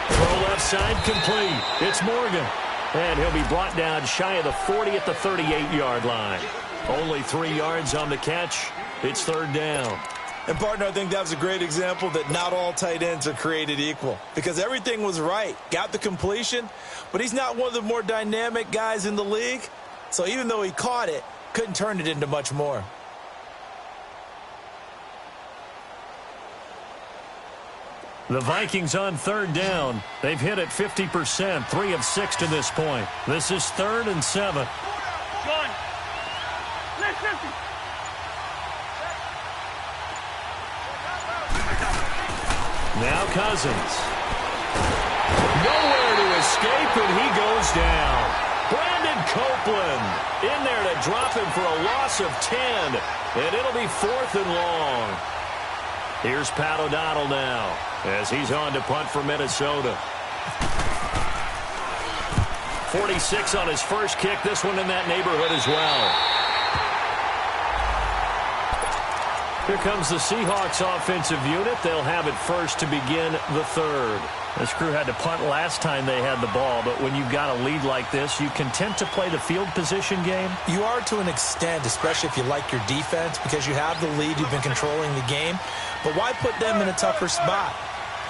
Throw left side, complete. It's Morgan. And he'll be brought down shy of the 40 at the 38-yard line. Only 3 yards on the catch. It's 3rd down. And, partner, I think that was a great example that not all tight ends are created equal. Because everything was right. Got the completion, but he's not one of the more dynamic guys in the league. So even though he caught it, couldn't turn it into much more. The Vikings on 3rd down. They've hit it 50%, 3 of 6 to this point. This is 3rd and 7. Now Cousins. Nowhere to escape, and he goes down. Brandon Copeland in there to drop him for a loss of 10, and it'll be 4th and long. Here's Pat O'Donnell now as he's on to punt for Minnesota. 46 on his first kick. This one in that neighborhood as well. Here comes the Seahawks offensive unit. They'll have it first to begin the third. This crew had to punt last time they had the ball, but when you've got a lead like this, you content to play the field position game? You are to an extent, especially if you like your defense, because you have the lead, you've been controlling the game. But why put them in a tougher spot?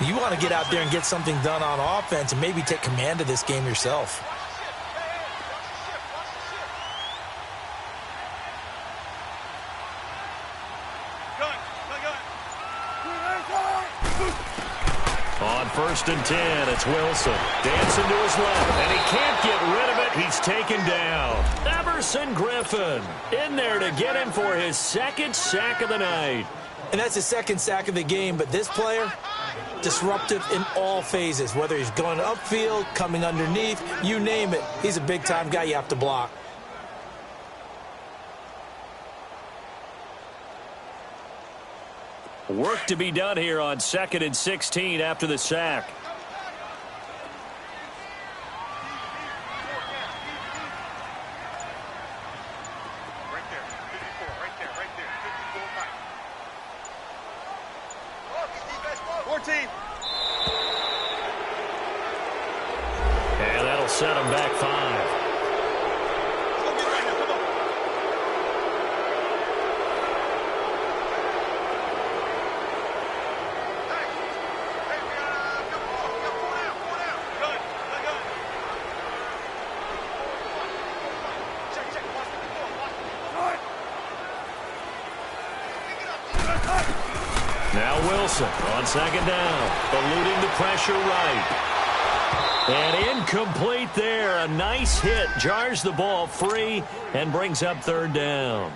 You want to get out there and get something done on offense and maybe take command of this game yourself. On 1st and 10, it's Wilson. Dancing to his left, and he can't get rid of it. He's taken down. Everson Griffin in there to get him for his 2nd sack of the night. And that's his 2nd sack of the game, but this player, disruptive in all phases, whether he's going upfield, coming underneath, you name it. He's a big-time guy you have to block. Work to be done here on 2nd and 16 after the sack. Right there, 54, right there, 54 back. 14. And that'll set him back 5. Now Wilson on 2nd down, eluding the pressure right. And incomplete there. A nice hit. Jars the ball free and brings up 3rd down.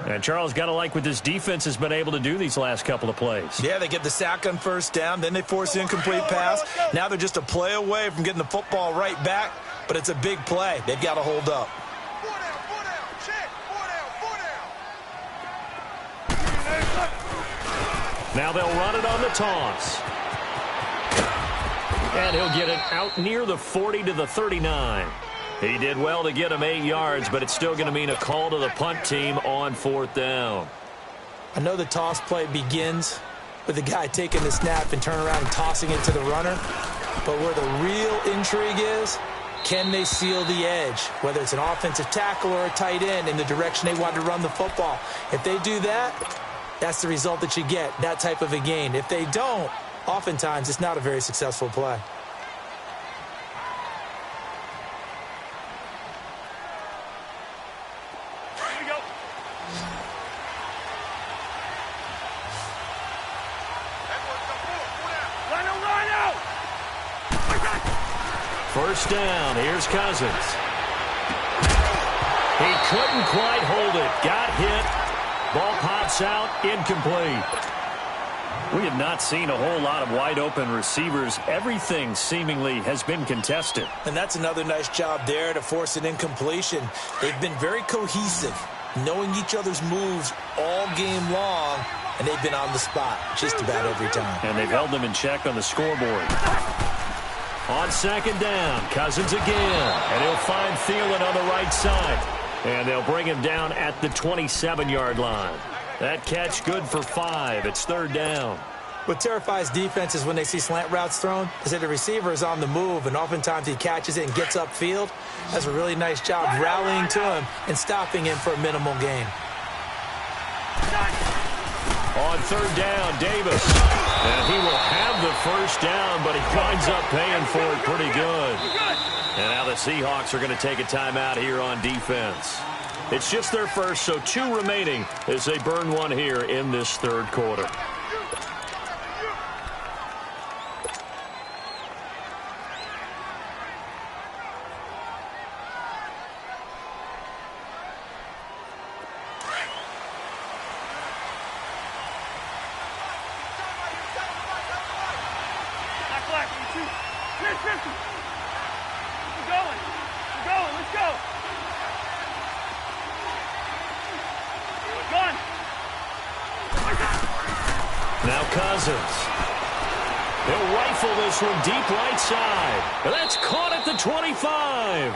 And Charles, got to like what this defense has been able to do these last couple of plays. Yeah, they get the sack on 1st down, then they force the incomplete pass. Now they're just a play away from getting the football right back, but it's a big play. They've got to hold up. Now they'll run it on the toss. And he'll get it out near the 40 to the 39. He did well to get him 8 yards, but it's still going to mean a call to the punt team on 4th down. I know the toss play begins with the guy taking the snap and turning around and tossing it to the runner. But where the real intrigue is, can they seal the edge? Whether it's an offensive tackle or a tight end in the direction they want to run the football. If they do that, that's the result that you get, that type of a gain. If they don't, oftentimes it's not a very successful play. Here we go. Line out. 1st down. Here's Cousins. He couldn't quite hold it. Got hit. Ball pops out, incomplete. We have not seen a whole lot of wide-open receivers. Everything seemingly has been contested. And that's another nice job there to force an incompletion. They've been very cohesive, knowing each other's moves all game long, and they've been on the spot just about every time. And they've held them in check on the scoreboard. On 2nd down, Cousins again, and he'll find Thielen on the right side. And they'll bring him down at the 27-yard line. That catch good for 5. It's 3rd down. What terrifies defenses when they see slant routes thrown is that the receiver is on the move, and oftentimes he catches it and gets upfield. Does a really nice job rallying to him and stopping him for a minimal gain. On 3rd down, Davis. And he will have the 1st down, but he winds up paying for it pretty good. And now the Seahawks are going to take a timeout here on defense. It's just their first, so 2 remaining as they burn one here in this 3rd quarter. Now Cousins. He'll rifle this one deep right side. And that's caught at the 25.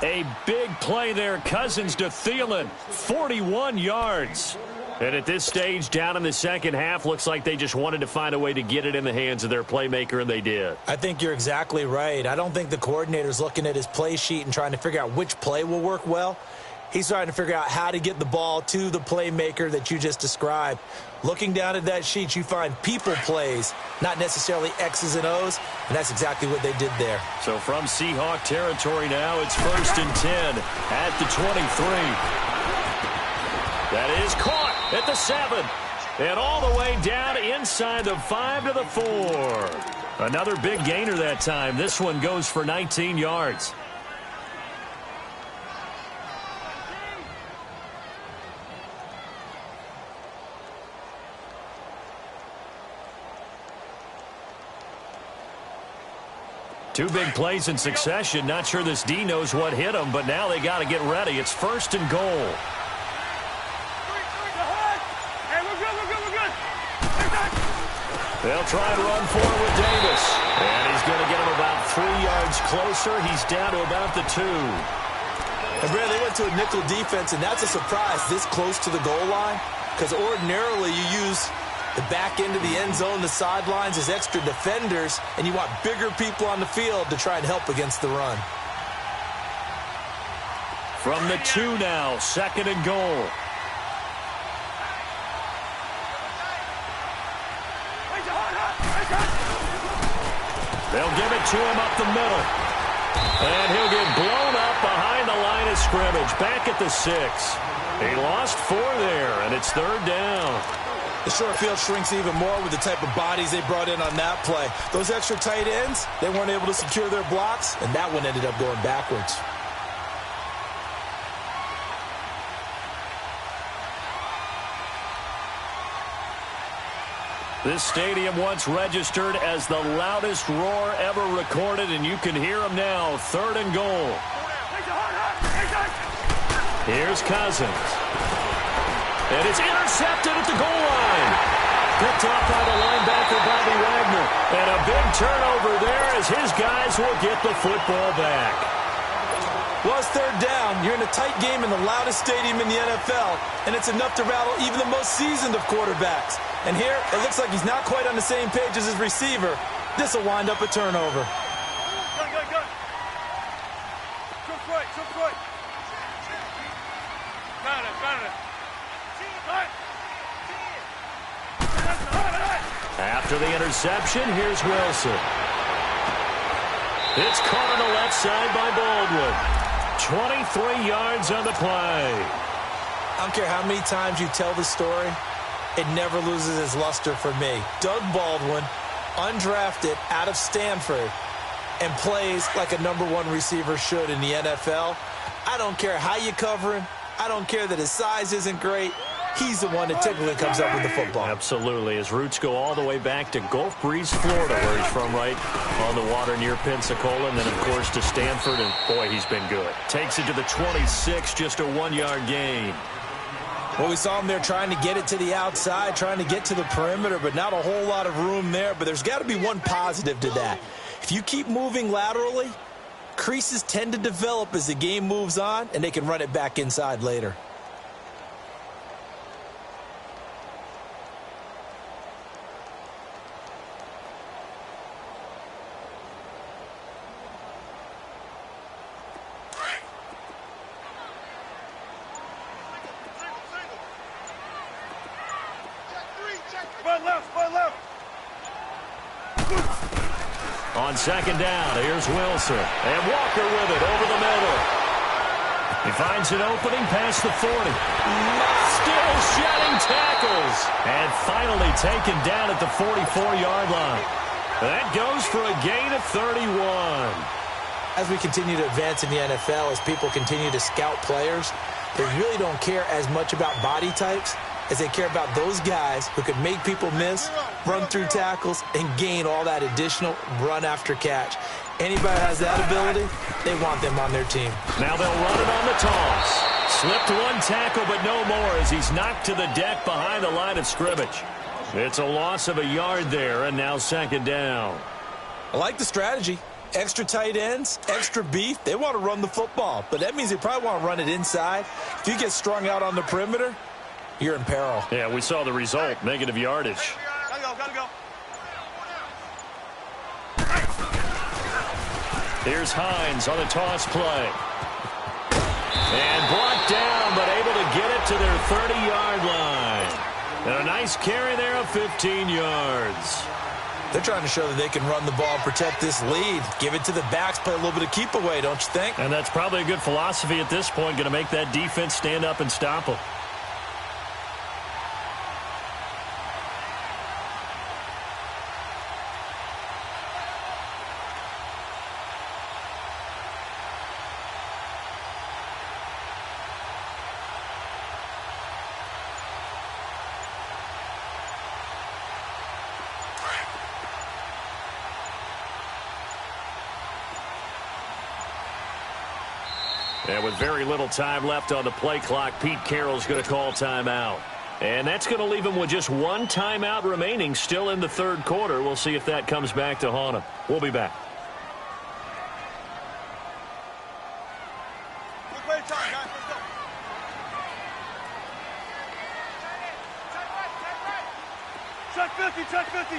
A big play there. Cousins to Thielen. 41 yards. And at this stage, down in the second half, looks like they just wanted to find a way to get it in the hands of their playmaker, and they did. I think you're exactly right. I don't think the coordinator's looking at his play sheet and trying to figure out which play will work well. He's trying to figure out how to get the ball to the playmaker that you just described. Looking down at that sheet, you find people plays, not necessarily X's and O's, and that's exactly what they did there. So from Seahawk territory now, it's 1st and 10 at the 23. That is caught at the 7. And all the way down inside the 5 to the 4. Another big gainer that time. This one goes for 19 yards. Two big plays in succession. Not sure this D knows what hit him, but now they got to get ready. It's 1st and goal. They'll try and run for it with Davis. And he's going to get him about 3 yards closer. He's down to about the 2. And, Brad, they went to a nickel defense, and that's a surprise this close to the goal line, because ordinarily you use the back end of the end zone, the sidelines as extra defenders, and you want bigger people on the field to try and help against the run. From the 2 now, 2nd and goal. They'll give it to him up the middle. And he'll get blown up behind the line of scrimmage. Back at the 6. He lost 4 there, and it's 3rd down. The short field shrinks even more with the type of bodies they brought in on that play. Those extra tight ends, they weren't able to secure their blocks, and that one ended up going backwards. This stadium once registered as the loudest roar ever recorded, and you can hear him now. 3rd and goal. Here's Cousins. And it's intercepted at the goal line. Picked off by the linebacker, Bobby Wagner. And a big turnover there as his guys will get the football back. Well, it's 3rd down. You're in a tight game in the loudest stadium in the NFL, and it's enough to rattle even the most seasoned of quarterbacks. And here, it looks like he's not quite on the same page as his receiver. This will wind up a turnover. Go. Jump right. Got it. After the interception, here's Wilson. It's caught on the left side by Baldwin. 23 yards on the play. I don't care how many times you tell the story, it never loses its luster for me. Doug Baldwin, undrafted out of Stanford, and plays like a #1 receiver should in the NFL. I don't care how you cover him. I don't care that his size isn't great. He's the one that typically comes up with the football. Absolutely. His roots go all the way back to Gulf Breeze, Florida, where he's from, right on the water near Pensacola, and then, of course, to Stanford, and, boy, he's been good. Takes it to the 26, just a 1-yard gain. Well, we saw him there trying to get it to the outside, trying to get to the perimeter, but not a whole lot of room there. But there's got to be one positive to that. If you keep moving laterally, creases tend to develop as the game moves on, and they can run it back inside later. On 2nd down, here's Wilson. And Walker with it over the middle. He finds an opening past the 40. Still shedding tackles. And finally taken down at the 44-yard line. That goes for a gain of 31. As we continue to advance in the NFL, as people continue to scout players, they really don't care as much about body types as they care about those guys who can make people miss, run through tackles, and gain all that additional run after catch. Anybody has that ability, they want them on their team. Now they'll run it on the toss. Slipped one tackle, but no more as he's knocked to the deck behind the line of scrimmage. It's a loss of a yard there, and now 2nd down. I like the strategy. Extra tight ends, extra beef. They want to run the football, but that means they probably want to run it inside. If you get strung out on the perimeter, you're in peril. Yeah, we saw the result, negative yardage. Gotta go. Here's Hines on the toss play. And brought down, but able to get it to their 30-yard line. And a nice carry there of 15 yards. They're trying to show that they can run the ball, protect this lead. Give it to the backs, play a little bit of keep away, don't you think? And that's probably a good philosophy at this point, going to make that defense stand up and stop them. And with very little time left on the play clock, Pete Carroll's going to call timeout. And that's going to leave him with just one timeout remaining still in the third quarter. We'll see if that comes back to haunt him. We'll be back. Check 50, check 50.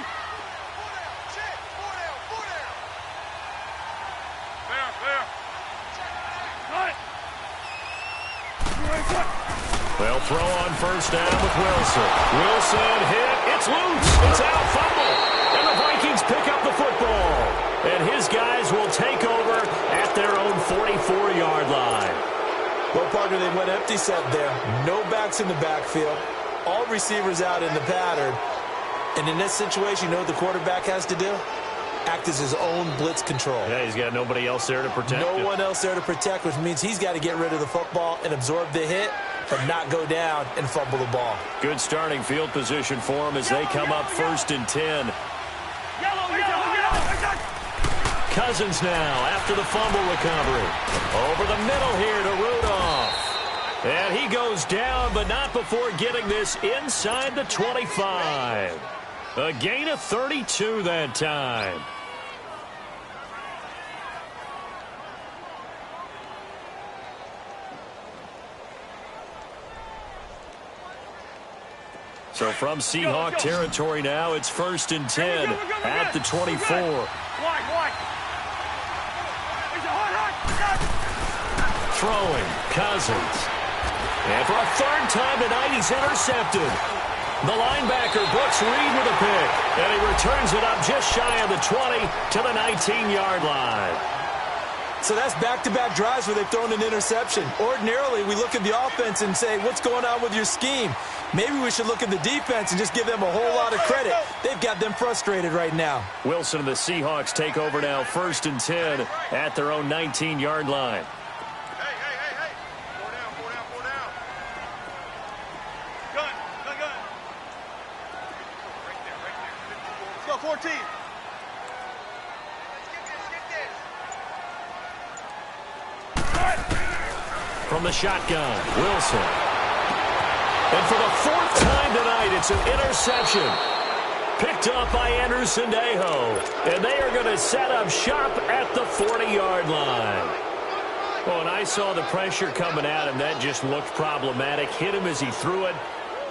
They'll throw on first down with Wilson. Wilson hit. It's loose. It's out. Fumble. And the Vikings pick up the football. And his guys will take over at their own 44-yard line. Well, partner, they went empty set there. No backs in the backfield. All receivers out in the pattern. And in this situation, you know what the quarterback has to do? Act as his own blitz control. Yeah, he's got nobody else there to protect him. No one else there to protect, which means he's got to get rid of the football and absorb the hit, but not go down and fumble the ball. Good starting field position for him as they come up first and 10. Cousins now after the fumble recovery. Over the middle here to Rudolph. And he goes down, but not before getting this inside the 25. A gain of 32 that time. So from Seahawk territory now, it's first and 10 at the 24. Throwing, Cousins. And for a third time tonight, he's intercepted. The linebacker, Brooks Reed, with a pick. And he returns it up just shy of the 20 to the 19-yard line. So that's back-to-back drives where they've thrown an interception. Ordinarily, we look at the offense and say, what's going on with your scheme? Maybe we should look at the defense and just give them a whole lot of credit. They've got them frustrated right now. Wilson and the Seahawks take over now, first and 10 at their own 19-yard line. Hey. Four down. Gun. Right there. Let's go, 14. From the shotgun, Wilson. And for the fourth time tonight, it's an interception. Picked up by Anderson-Dejo. And they are going to set up shop at the 40-yard line. Oh, and I saw the pressure coming at him. That just looked problematic. Hit him as he threw it,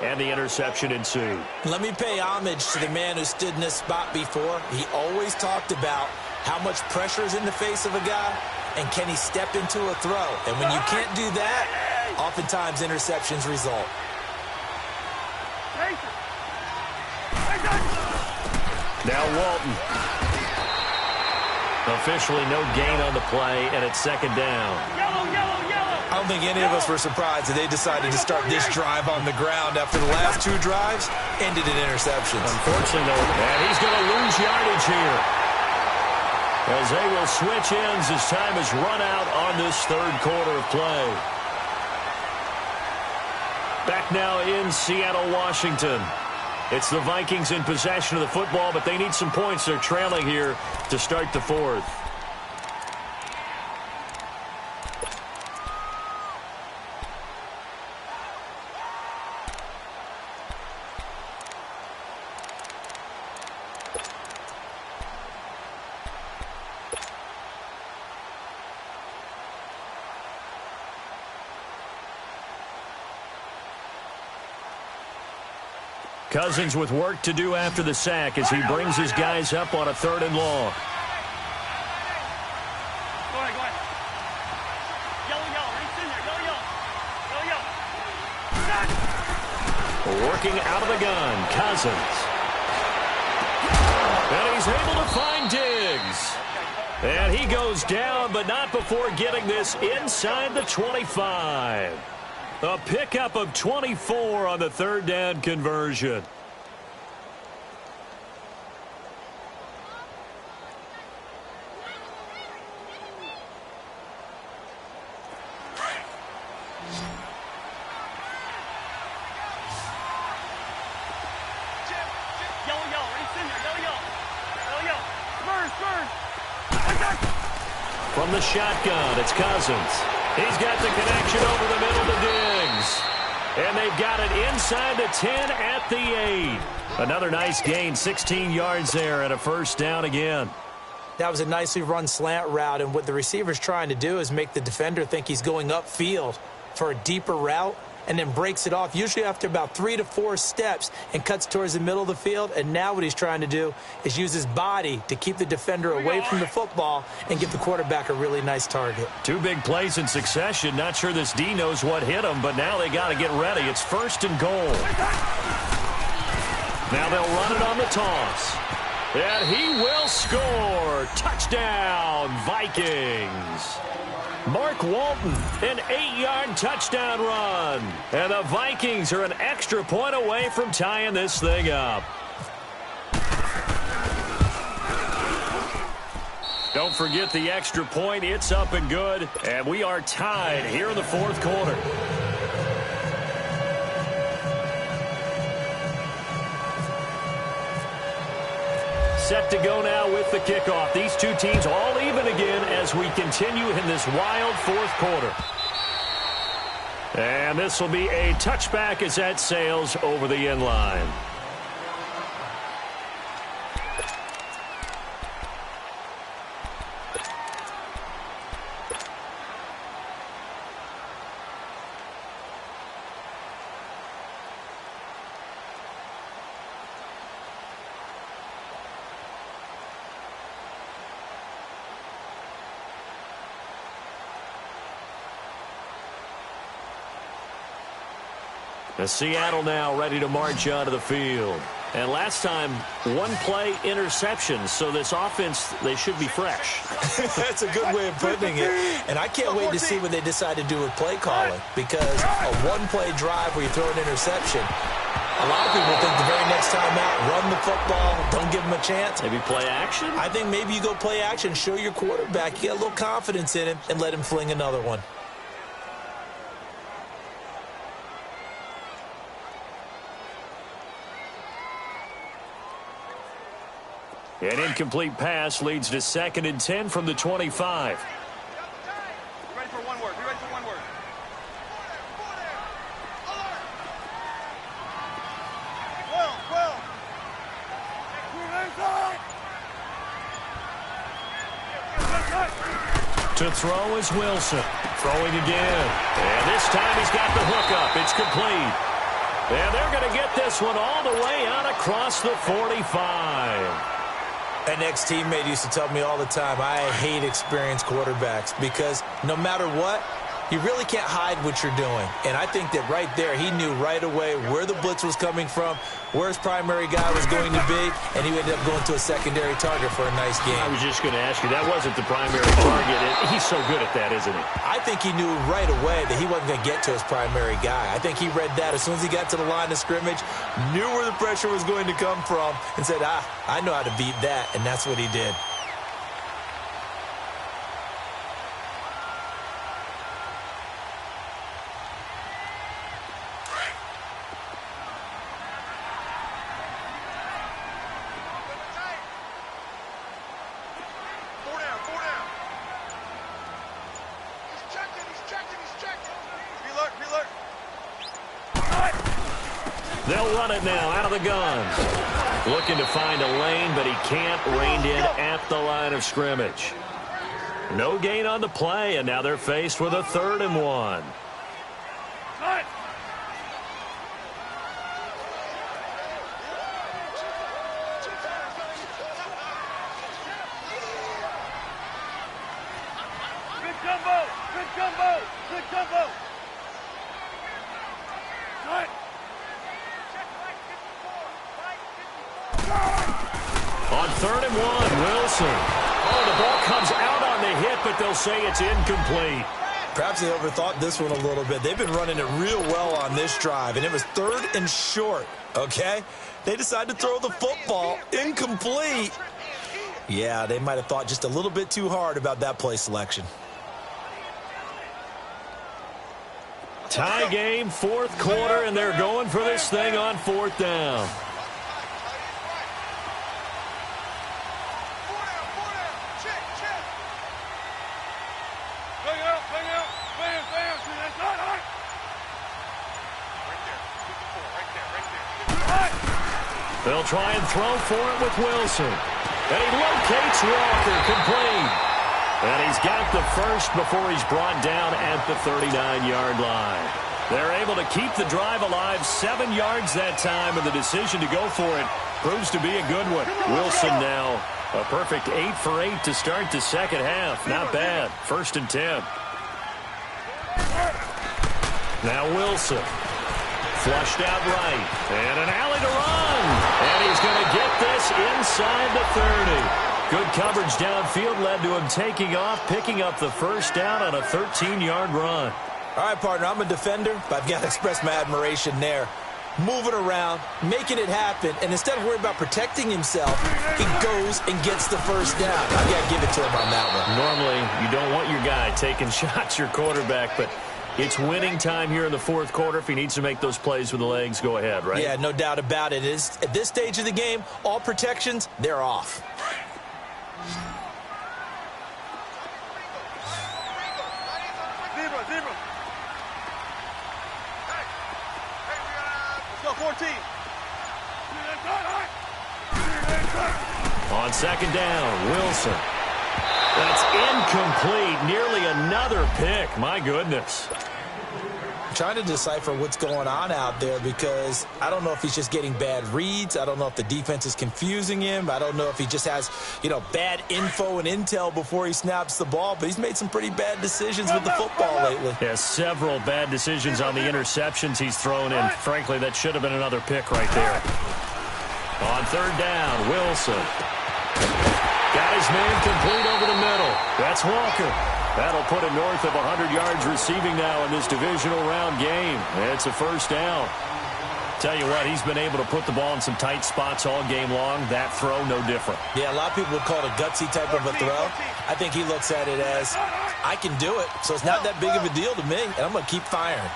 and the interception ensued. Let me pay homage to the man who stood in this spot before. He always talked about how much pressure is in the face of a guy, and can he step into a throw? And when you can't do that, oftentimes interceptions result. Now Walton. Officially no gain on the play, and it's second down. I don't think any of us were surprised that they decided to start this drive on the ground after the last two drives ended in interceptions. Unfortunately, though, and he's going to lose yardage here, as they will switch ends as time is run out on this third quarter of play. Back now in Seattle, Washington. It's the Vikings in possession of the football, but they need some points. They're trailing here to start the fourth. Cousins with work to do after the sack as he brings his guys up on a third and long. Go ahead. Yellow. Reach in there. Yellow. Working out of the gun, Cousins. And he's able to find Diggs. And he goes down, but not before getting this inside the 25. A pickup of 24 on the third down conversion. From the shotgun, it's Cousins. He's got the connection over the middle to Diggs. And they've got it inside the 10 at the 8. Another nice gain, 16 yards there and a first down again. That was a nicely run slant route, and what the receiver's trying to do is make the defender think he's going upfield for a deeper route and then breaks it off, usually after about 3 to 4 steps, and cuts towards the middle of the field. And now what he's trying to do is use his body to keep the defender away from the football and give the quarterback a really nice target. 2 big plays in succession. Not sure this D knows what hit him, but now they got to get ready. It's 1st and goal. Now they'll run it on the toss. And he will score. Touchdown, Vikings. Mark Walton, an 8-yard touchdown run. And the Vikings are an extra point away from tying this thing up. Don't forget the extra point. It's up and good. And we are tied here in the 4th quarter. Set to go now with the kickoff. These two teams all even again as we continue in this wild 4th quarter. And this will be a touchback as that sails over the end line. Seattle now ready to march onto the field. And last time, 1-play interception. So this offense, they should be fresh. That's a good way of putting it. And I can't wait to see what they decide to do with play calling. Because a 1-play drive where you throw an interception, a lot of people think the very next time out, run the football, don't give them a chance. Maybe play action? I think maybe you go play action, show your quarterback, you get a little confidence in him, and let him fling another one. An incomplete pass leads to 2nd and 10 from the 25. Be ready for one word. Be ready for one word. Well. To throw is Wilson. Throwing again. And this time he's got the hook up. It's complete. And they're going to get this one all the way out across the 45. An ex-teammate used to tell me all the time, I hate experienced quarterbacks because no matter what, you really can't hide what you're doing. And I think that right there, he knew right away where the blitz was coming from, where his primary guy was going to be, and he ended up going to a secondary target for a nice game. I was just going to ask you, that wasn't the primary target. He's so good at that, isn't he? I think he knew right away that he wasn't going to get to his primary guy. I think he read that as soon as he got to the line of scrimmage, knew where the pressure was going to come from, and said, I know how to beat that, and that's what he did. They'll run it now out of the gun. Looking to find a lane, but he can't. Reined in at the line of scrimmage. No gain on the play, and now they're faced with a 3rd and 1. Good combo. On 3rd and 1, Wilson. Oh, the ball comes out on the hit, but they'll say it's incomplete. Perhaps they overthought this one a little bit. They've been running it real well on this drive, and it was 3rd and short, okay? They decided to throw the football incomplete. Yeah, they might have thought just a little bit too hard about that play selection. Tie game, 4th quarter, and they're going for this thing on 4th down. Bring out. They'll try and throw for it with Wilson. And he locates Walker, complete. And he's got the first before he's brought down at the 39-yard line. They're able to keep the drive alive, 7 yards that time, and the decision to go for it proves to be a good one. Wilson now, a perfect 8 for 8 to start the second half. Not bad. 1st and 10. Now Wilson. Flushed out right. And an alley to run. And he's going to get this inside the 30. Good coverage downfield led to him taking off, picking up the first down on a 13-yard run. All right, partner, I'm a defender, but I've got to express my admiration there. Moving around, making it happen, and instead of worrying about protecting himself, he goes and gets the first down. I've got to give it to him on that one. Normally, you don't want your guy taking shots, your quarterback, but it's winning time here in the 4th quarter. If he needs to make those plays with the legs, go ahead, right? Yeah, no doubt about it. At this stage of the game, all protections, they're off. On 2nd down, Wilson. That's incomplete. Nearly another pick. My goodness. I'm trying to decipher what's going on out there because I don't know if he's just getting bad reads. I don't know if the defense is confusing him. I don't know if he just has, bad info and intel before he snaps the ball. But he's made some pretty bad decisions with the football lately. Yeah, several bad decisions on the interceptions he's thrown in. Frankly, that should have been another pick right there. On 3rd down, Wilson. Got his man complete over the middle. That's Walker. That'll put him north of 100 yards receiving now in this divisional round game. It's a first down. Tell you what, he's been able to put the ball in some tight spots all game long. That throw, no different. Yeah, a lot of people would call it a gutsy type of a throw. I think he looks at it as, I can do it, so it's not that big of a deal to me, and I'm going to keep firing.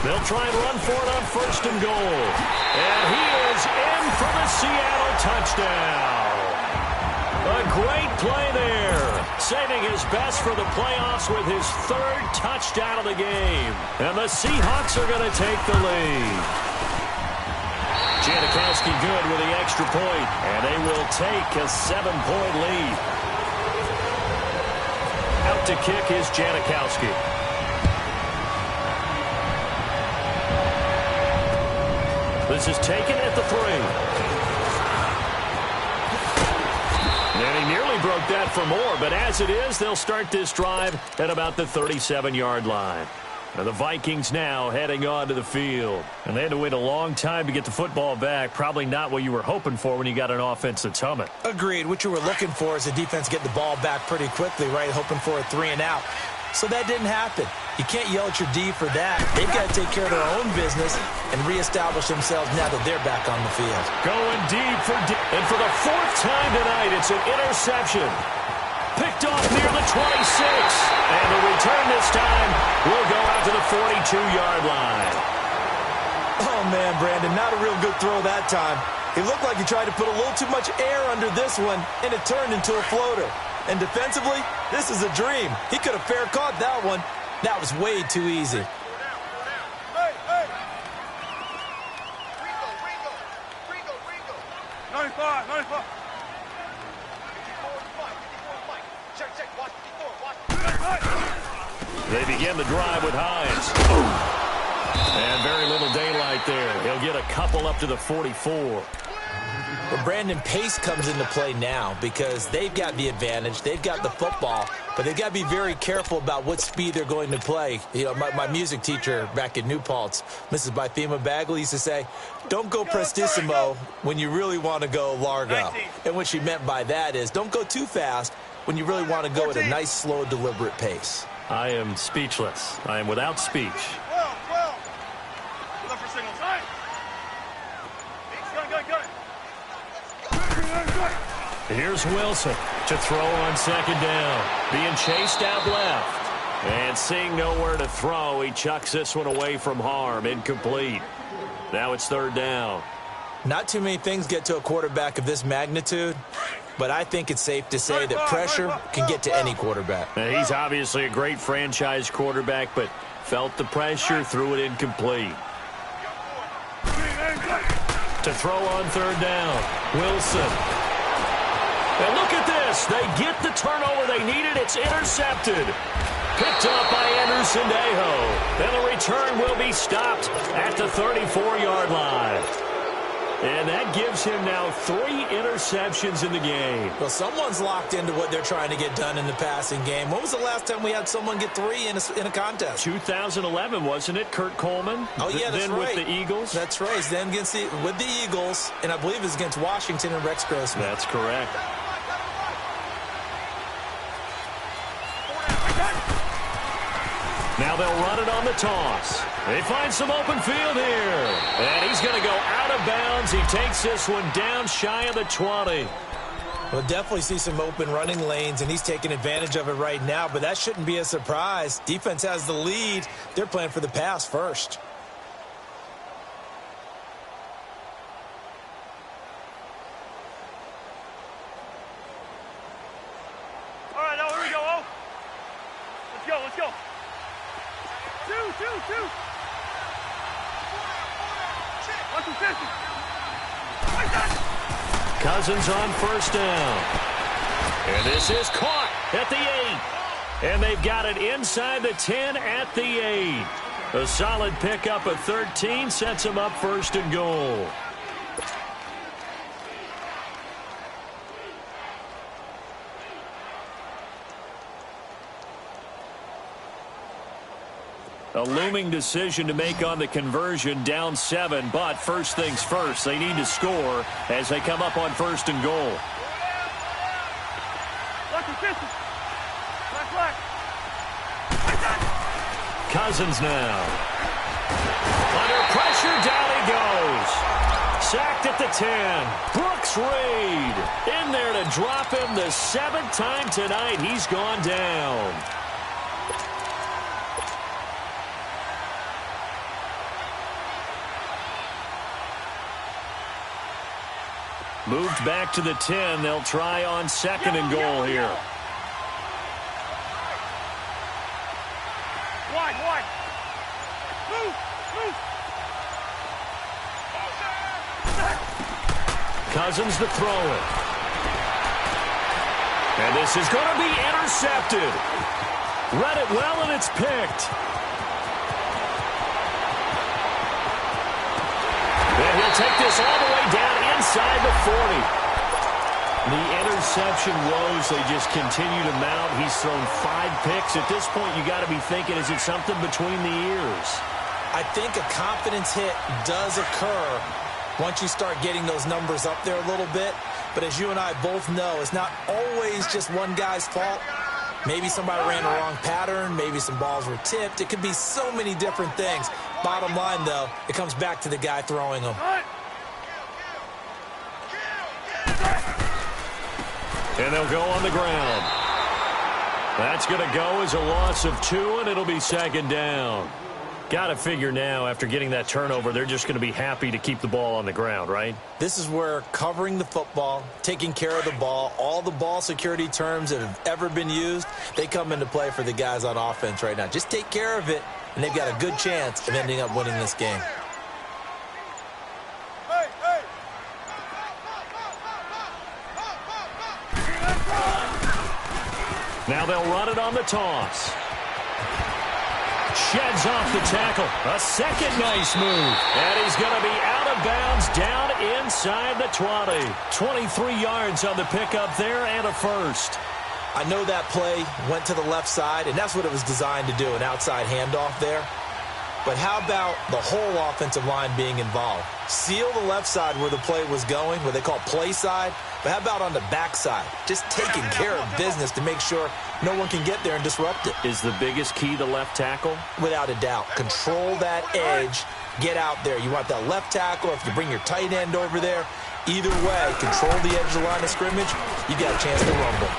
They'll try and run for it on 1st and goal. And he is in for the Seattle touchdown. A great play there. Saving his best for the playoffs with his 3rd touchdown of the game. And the Seahawks are going to take the lead. Janikowski good with the extra point. And they will take a 7-point lead. Out to kick is Janikowski. This is taken at the 3. And he nearly broke that for more, but as it is, they'll start this drive at about the 37-yard line. Now the Vikings now heading onto the field. And they had to wait a long time to get the football back. Probably not what you were hoping for when you got an offense that's humming. Agreed. What you were looking for is the defense get the ball back pretty quickly, right? Hoping for a 3 and out. So that didn't happen. You can't yell at your D for that. They've got to take care of their own business and reestablish themselves now that they're back on the field. Going deep and for the 4th time tonight, it's an interception. Picked off near the 26. And the return this time will go out to the 42-yard line. Oh, man, Brandon, not a real good throw that time. It looked like he tried to put a little too much air under this one, and it turned into a floater. And defensively, this is a dream. He could have fair caught that one. That was way too easy. Hey, hey. Ringo. 95. 54, Mike. Check. Watch 54. They begin the drive with Hines. And very little daylight there. He'll get a couple up to the 44. But Brandon, pace comes into play now because they've got the advantage. They've got the football, but they've got to be very careful about what speed they're going to play. My music teacher back in New Paltz, Mrs. Bythema Bagley, used to say, don't go prestissimo when you really want to go largo. And what she meant by that is don't go too fast when you really want to go at a nice, slow, deliberate pace. I am speechless. I am without speech. 12. Look for signals. Gun. Here's Wilson to throw on 2nd down. Being chased out left. And seeing nowhere to throw, he chucks this one away from harm. Incomplete. Now it's 3rd down. Not too many things get to a quarterback of this magnitude, but I think it's safe to say that pressure can get to any quarterback. Now, he's obviously a great franchise quarterback, but felt the pressure, threw it incomplete. to throw on third down. Wilson. And look at this. They get the turnover they needed. It's intercepted. Picked up by Anderson-Dejo. And the return will be stopped at the 34-yard line. And that gives him now 3 interceptions in the game. Well, someone's locked into what they're trying to get done in the passing game. When was the last time we had someone get 3 in a contest? 2011, wasn't it? Kurt Coleman? Oh, yeah, that's then right. With the Eagles? That's right. Then with the Eagles, and I believe it's against Washington and Rex Grossman. That's correct. Now they'll run it on the toss. They find some open field here. And he's going to go out of bounds. He takes this one down shy of the 20. We'll definitely see some open running lanes, and he's taking advantage of it right now, but that shouldn't be a surprise. Defense has the lead. They're playing for the pass first. All right, now here we go, oh. Let's go, let's go. Two. 150. Cousins on first down. And this is caught at the 8. And they've got it inside the 10 at the 8. A solid pickup of 13 sets them up first and goal. A looming decision to make on the conversion, down 7, but first things first, they need to score as they come up on first and goal. Cousins now. Under pressure, down he goes. Sacked at the 10. Brooks Reed in there to drop him the 7th time tonight. He's gone down. Moved back to the 10. They'll try on second and goal here. Wide. Move. Cousins to throw it. And this is going to be intercepted. Read it well, and it's picked. And he'll take this all the way down inside the 40. The interception woes, they just continue to mount. He's thrown 5 picks. At this point, you got to be thinking, is it something between the ears? I think a confidence hit does occur once you start getting those numbers up there a little bit. But as you and I both know, it's not always just one guy's fault. Maybe somebody ran a wrong pattern. Maybe some balls were tipped. It could be so many different things. Bottom line, though, it comes back to the guy throwing them. And they'll go on the ground. That's going to go as a loss of 2, and it'll be second down. Got to figure now, after getting that turnover, they're just going to be happy to keep the ball on the ground, right? This is where covering the football, taking care of the ball, all the ball security terms that have ever been used, they come into play for the guys on offense right now. Just take care of it, and they've got a good chance of ending up winning this game. Now they'll run it on the toss. Sheds off the tackle. A second nice move. And he's going to be out of bounds down inside the 20. 23 yards on the pickup there and a first. I know that play went to the left side, and that's what it was designed to do, an outside handoff there. But how about the whole offensive line being involved? Seal the left side where the play was going, what they call play side. But how about on the backside? Just taking care of business to make sure no one can get there and disrupt it. Is the biggest key the left tackle? Without a doubt. Control that edge. Get out there. You want that left tackle. If you bring your tight end over there, either way, control the edge of the line of scrimmage, you got a chance to rumble.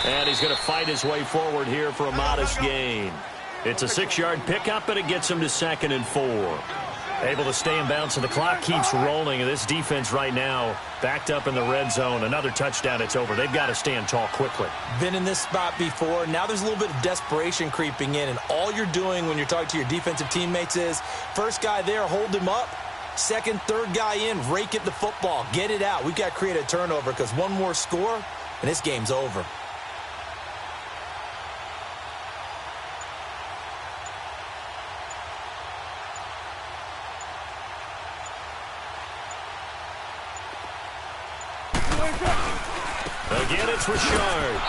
And he's going to fight his way forward here for a modest gain. It's a 6-yard pickup, and it gets him to 2nd and 4. Able to stay in bounds, and the clock keeps rolling. And this defense right now backed up in the red zone. Another touchdown, it's over. They've got to stand tall quickly. Been in this spot before. Now there's a little bit of desperation creeping in, and all you're doing when you're talking to your defensive teammates is, first guy there, hold him up, Second, third guy in, rake at the football. Get it out. We've got to create a turnover because one more score, and this game's over. Again, it's Richard.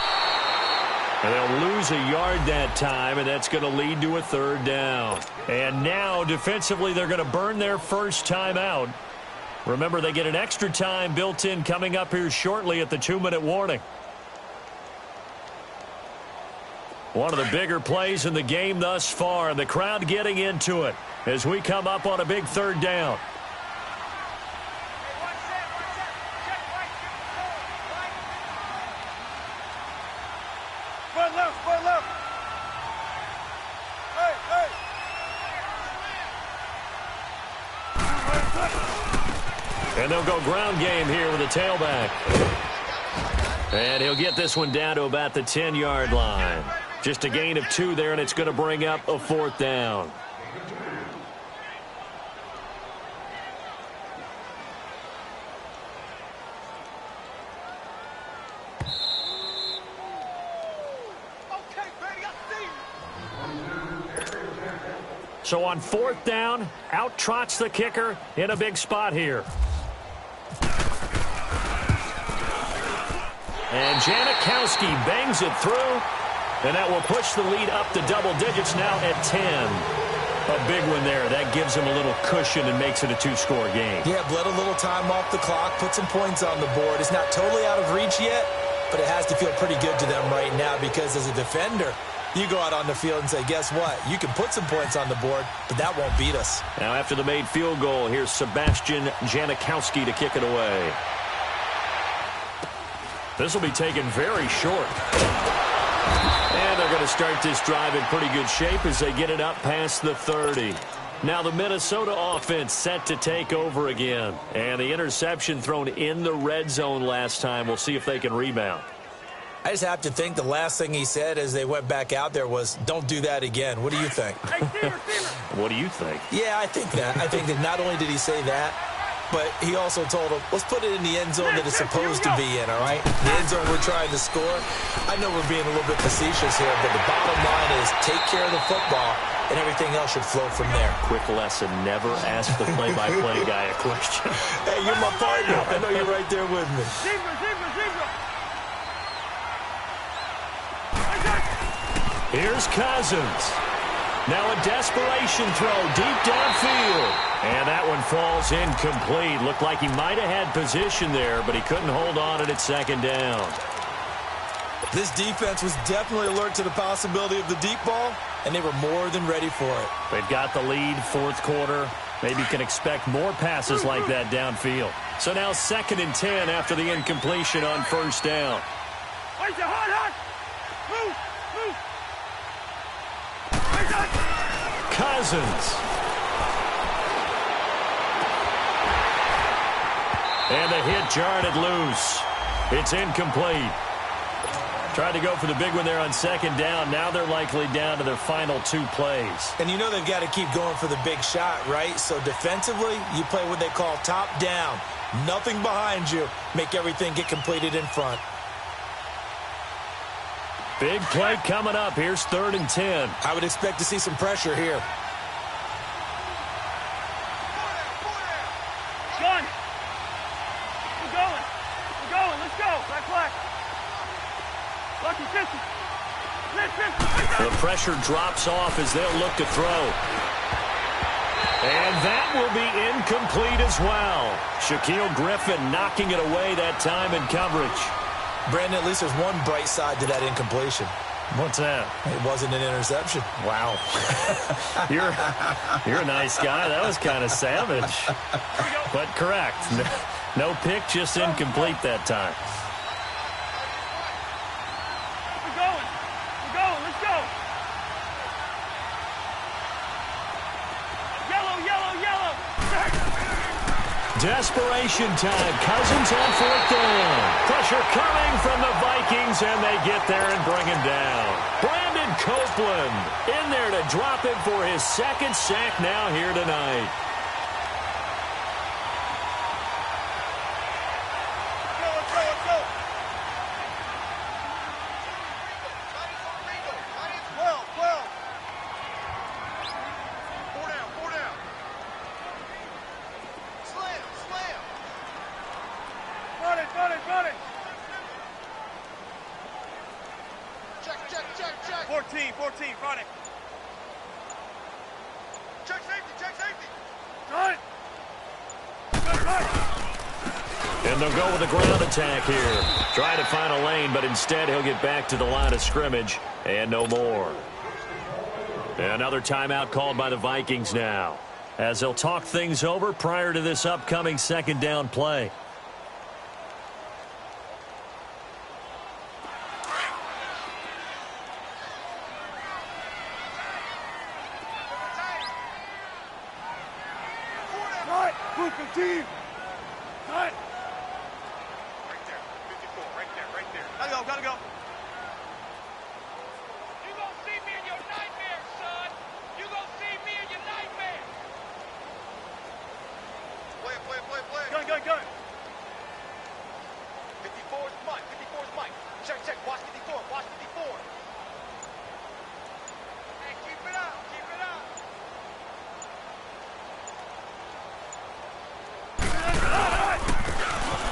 And they'll lose a yard that time, and that's going to lead to a third down. And now, defensively, they're going to burn their first time out. Remember, they get an extra time built in coming up here shortly at the 2-minute warning. One of the bigger plays in the game thus far, and the crowd getting into it as we come up on a big third down. And they'll go ground game here with a tailback. And he'll get this one down to about the 10-yard line. Just a gain of 2 there, and it's going to bring up a 4th down. So on 4th down, out trots the kicker in a big spot here. And Janikowski bangs it through, and that will push the lead up to double digits now at 10. A big one there. That gives them a little cushion and makes it a 2-score game. Yeah, bled a little time off the clock, put some points on the board. It's not totally out of reach yet, but it has to feel pretty good to them right now because as a defender, you go out on the field and say, guess what? You can put some points on the board, but that won't beat us. Now after the made field goal, here's Sebastian Janikowski to kick it away. This will be taken very short. And they're going to start this drive in pretty good shape as they get it up past the 30. Now the Minnesota offense set to take over again. And the interception thrown in the red zone last time. We'll see if they can rebound. I just have to think the last thing he said as they went back out there was, don't do that again. What do you think? What do you think? Yeah, I think that. I think that not only did he say that, but he also told him, let's put it in the end zone that it's supposed to be in, all right? The end zone we're trying to score. I know we're being a little bit facetious here, but the bottom line is take care of the football, and everything else should flow from there. Quick lesson, never ask the play-by-play guy a question. Hey, you're my partner. I know you're right there with me. Here's Cousins. Now a desperation throw deep downfield. And that one falls incomplete. Looked like he might have had position there, but he couldn't hold on at 2nd down. This defense was definitely alert to the possibility of the deep ball, and they were more than ready for it. They've got the lead, 4th quarter. Maybe can expect more passes like that downfield. So now 2nd and 10 after the incompletion on 1st down. Cousins. And the hit jarred it loose. It's incomplete. Tried to go for the big one there on 2nd down. Now they're likely down to their final 2 plays. And you know they've got to keep going for the big shot, right? So defensively, you play what they call top down. Nothing behind you. Make everything get completed in front. Big play coming up. Here's 3rd and 10. I would expect to see some pressure here. John, we're going. Let's go. Black. Lucky 50. The pressure drops off as they'll look to throw. And that will be incomplete as well. Shaquille Griffin knocking it away that time in coverage. Brandon, at least there's one bright side to that incompletion. What's that? It wasn't an interception. Wow. You're a nice guy. That was kind of savage. But correct. No pick, just incomplete that time. We're going. Let's go. Yellow. Desperation time. Cousins on 4th down. Pressure coming from the Vikings, and they get there and bring him down. Brandon Copeland in there to drop him for his 2nd sack now here tonight. Running. Check. 14, running. Check safety. Run. And they'll go with a ground attack here. Try to find a lane, but instead he'll get back to the line of scrimmage and no more. Another timeout called by the Vikings now, as they'll talk things over prior to this upcoming second down play. Team. Cut. Right there. 54. Right there. Gotta go. You gonna see me in your nightmare, son. You gonna see me in your nightmare. Play. Gun. 54 is Mike. Check. Watch 54. Hey, keep it up.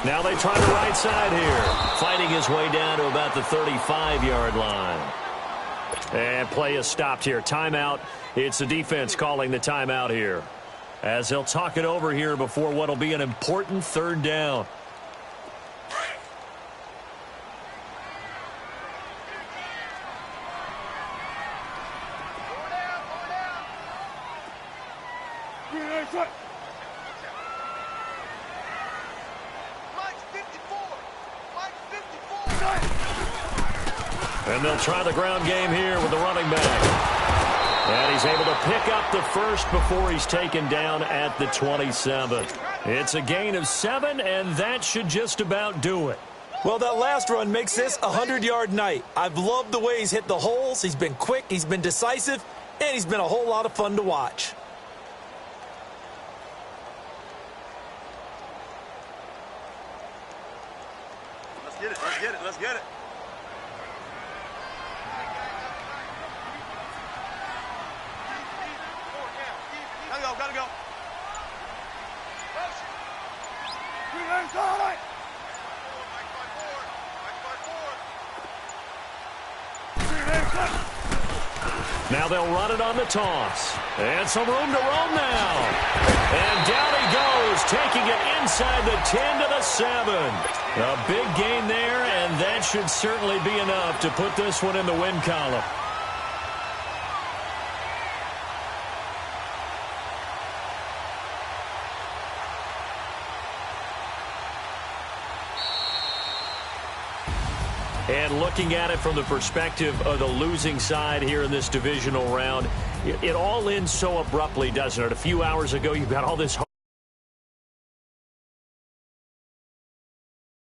Now they try the right side here. Fighting his way down to about the 35-yard line. And play is stopped here. Timeout. It's the defense calling the timeout here, as they'll talk it over here before what will be an important third down. And they'll try the ground game here with the running back. And he's able to pick up the first before he's taken down at the 27. It's a gain of 7, and that should just about do it. Well, that last run makes this a 100-yard night. I've loved the way he's hit the holes. He's been quick, he's been decisive, and he's been a whole lot of fun to watch. Let's get it. Gotta go. Now they'll run it on the toss. And some room to roam now. And down he goes, taking it inside the 10 to the 7. A big gain there, and that should certainly be enough to put this one in the win column. And looking at it from the perspective of the losing side here in this divisional round, it all ends so abruptly, doesn't it? A few hours ago, you've got all this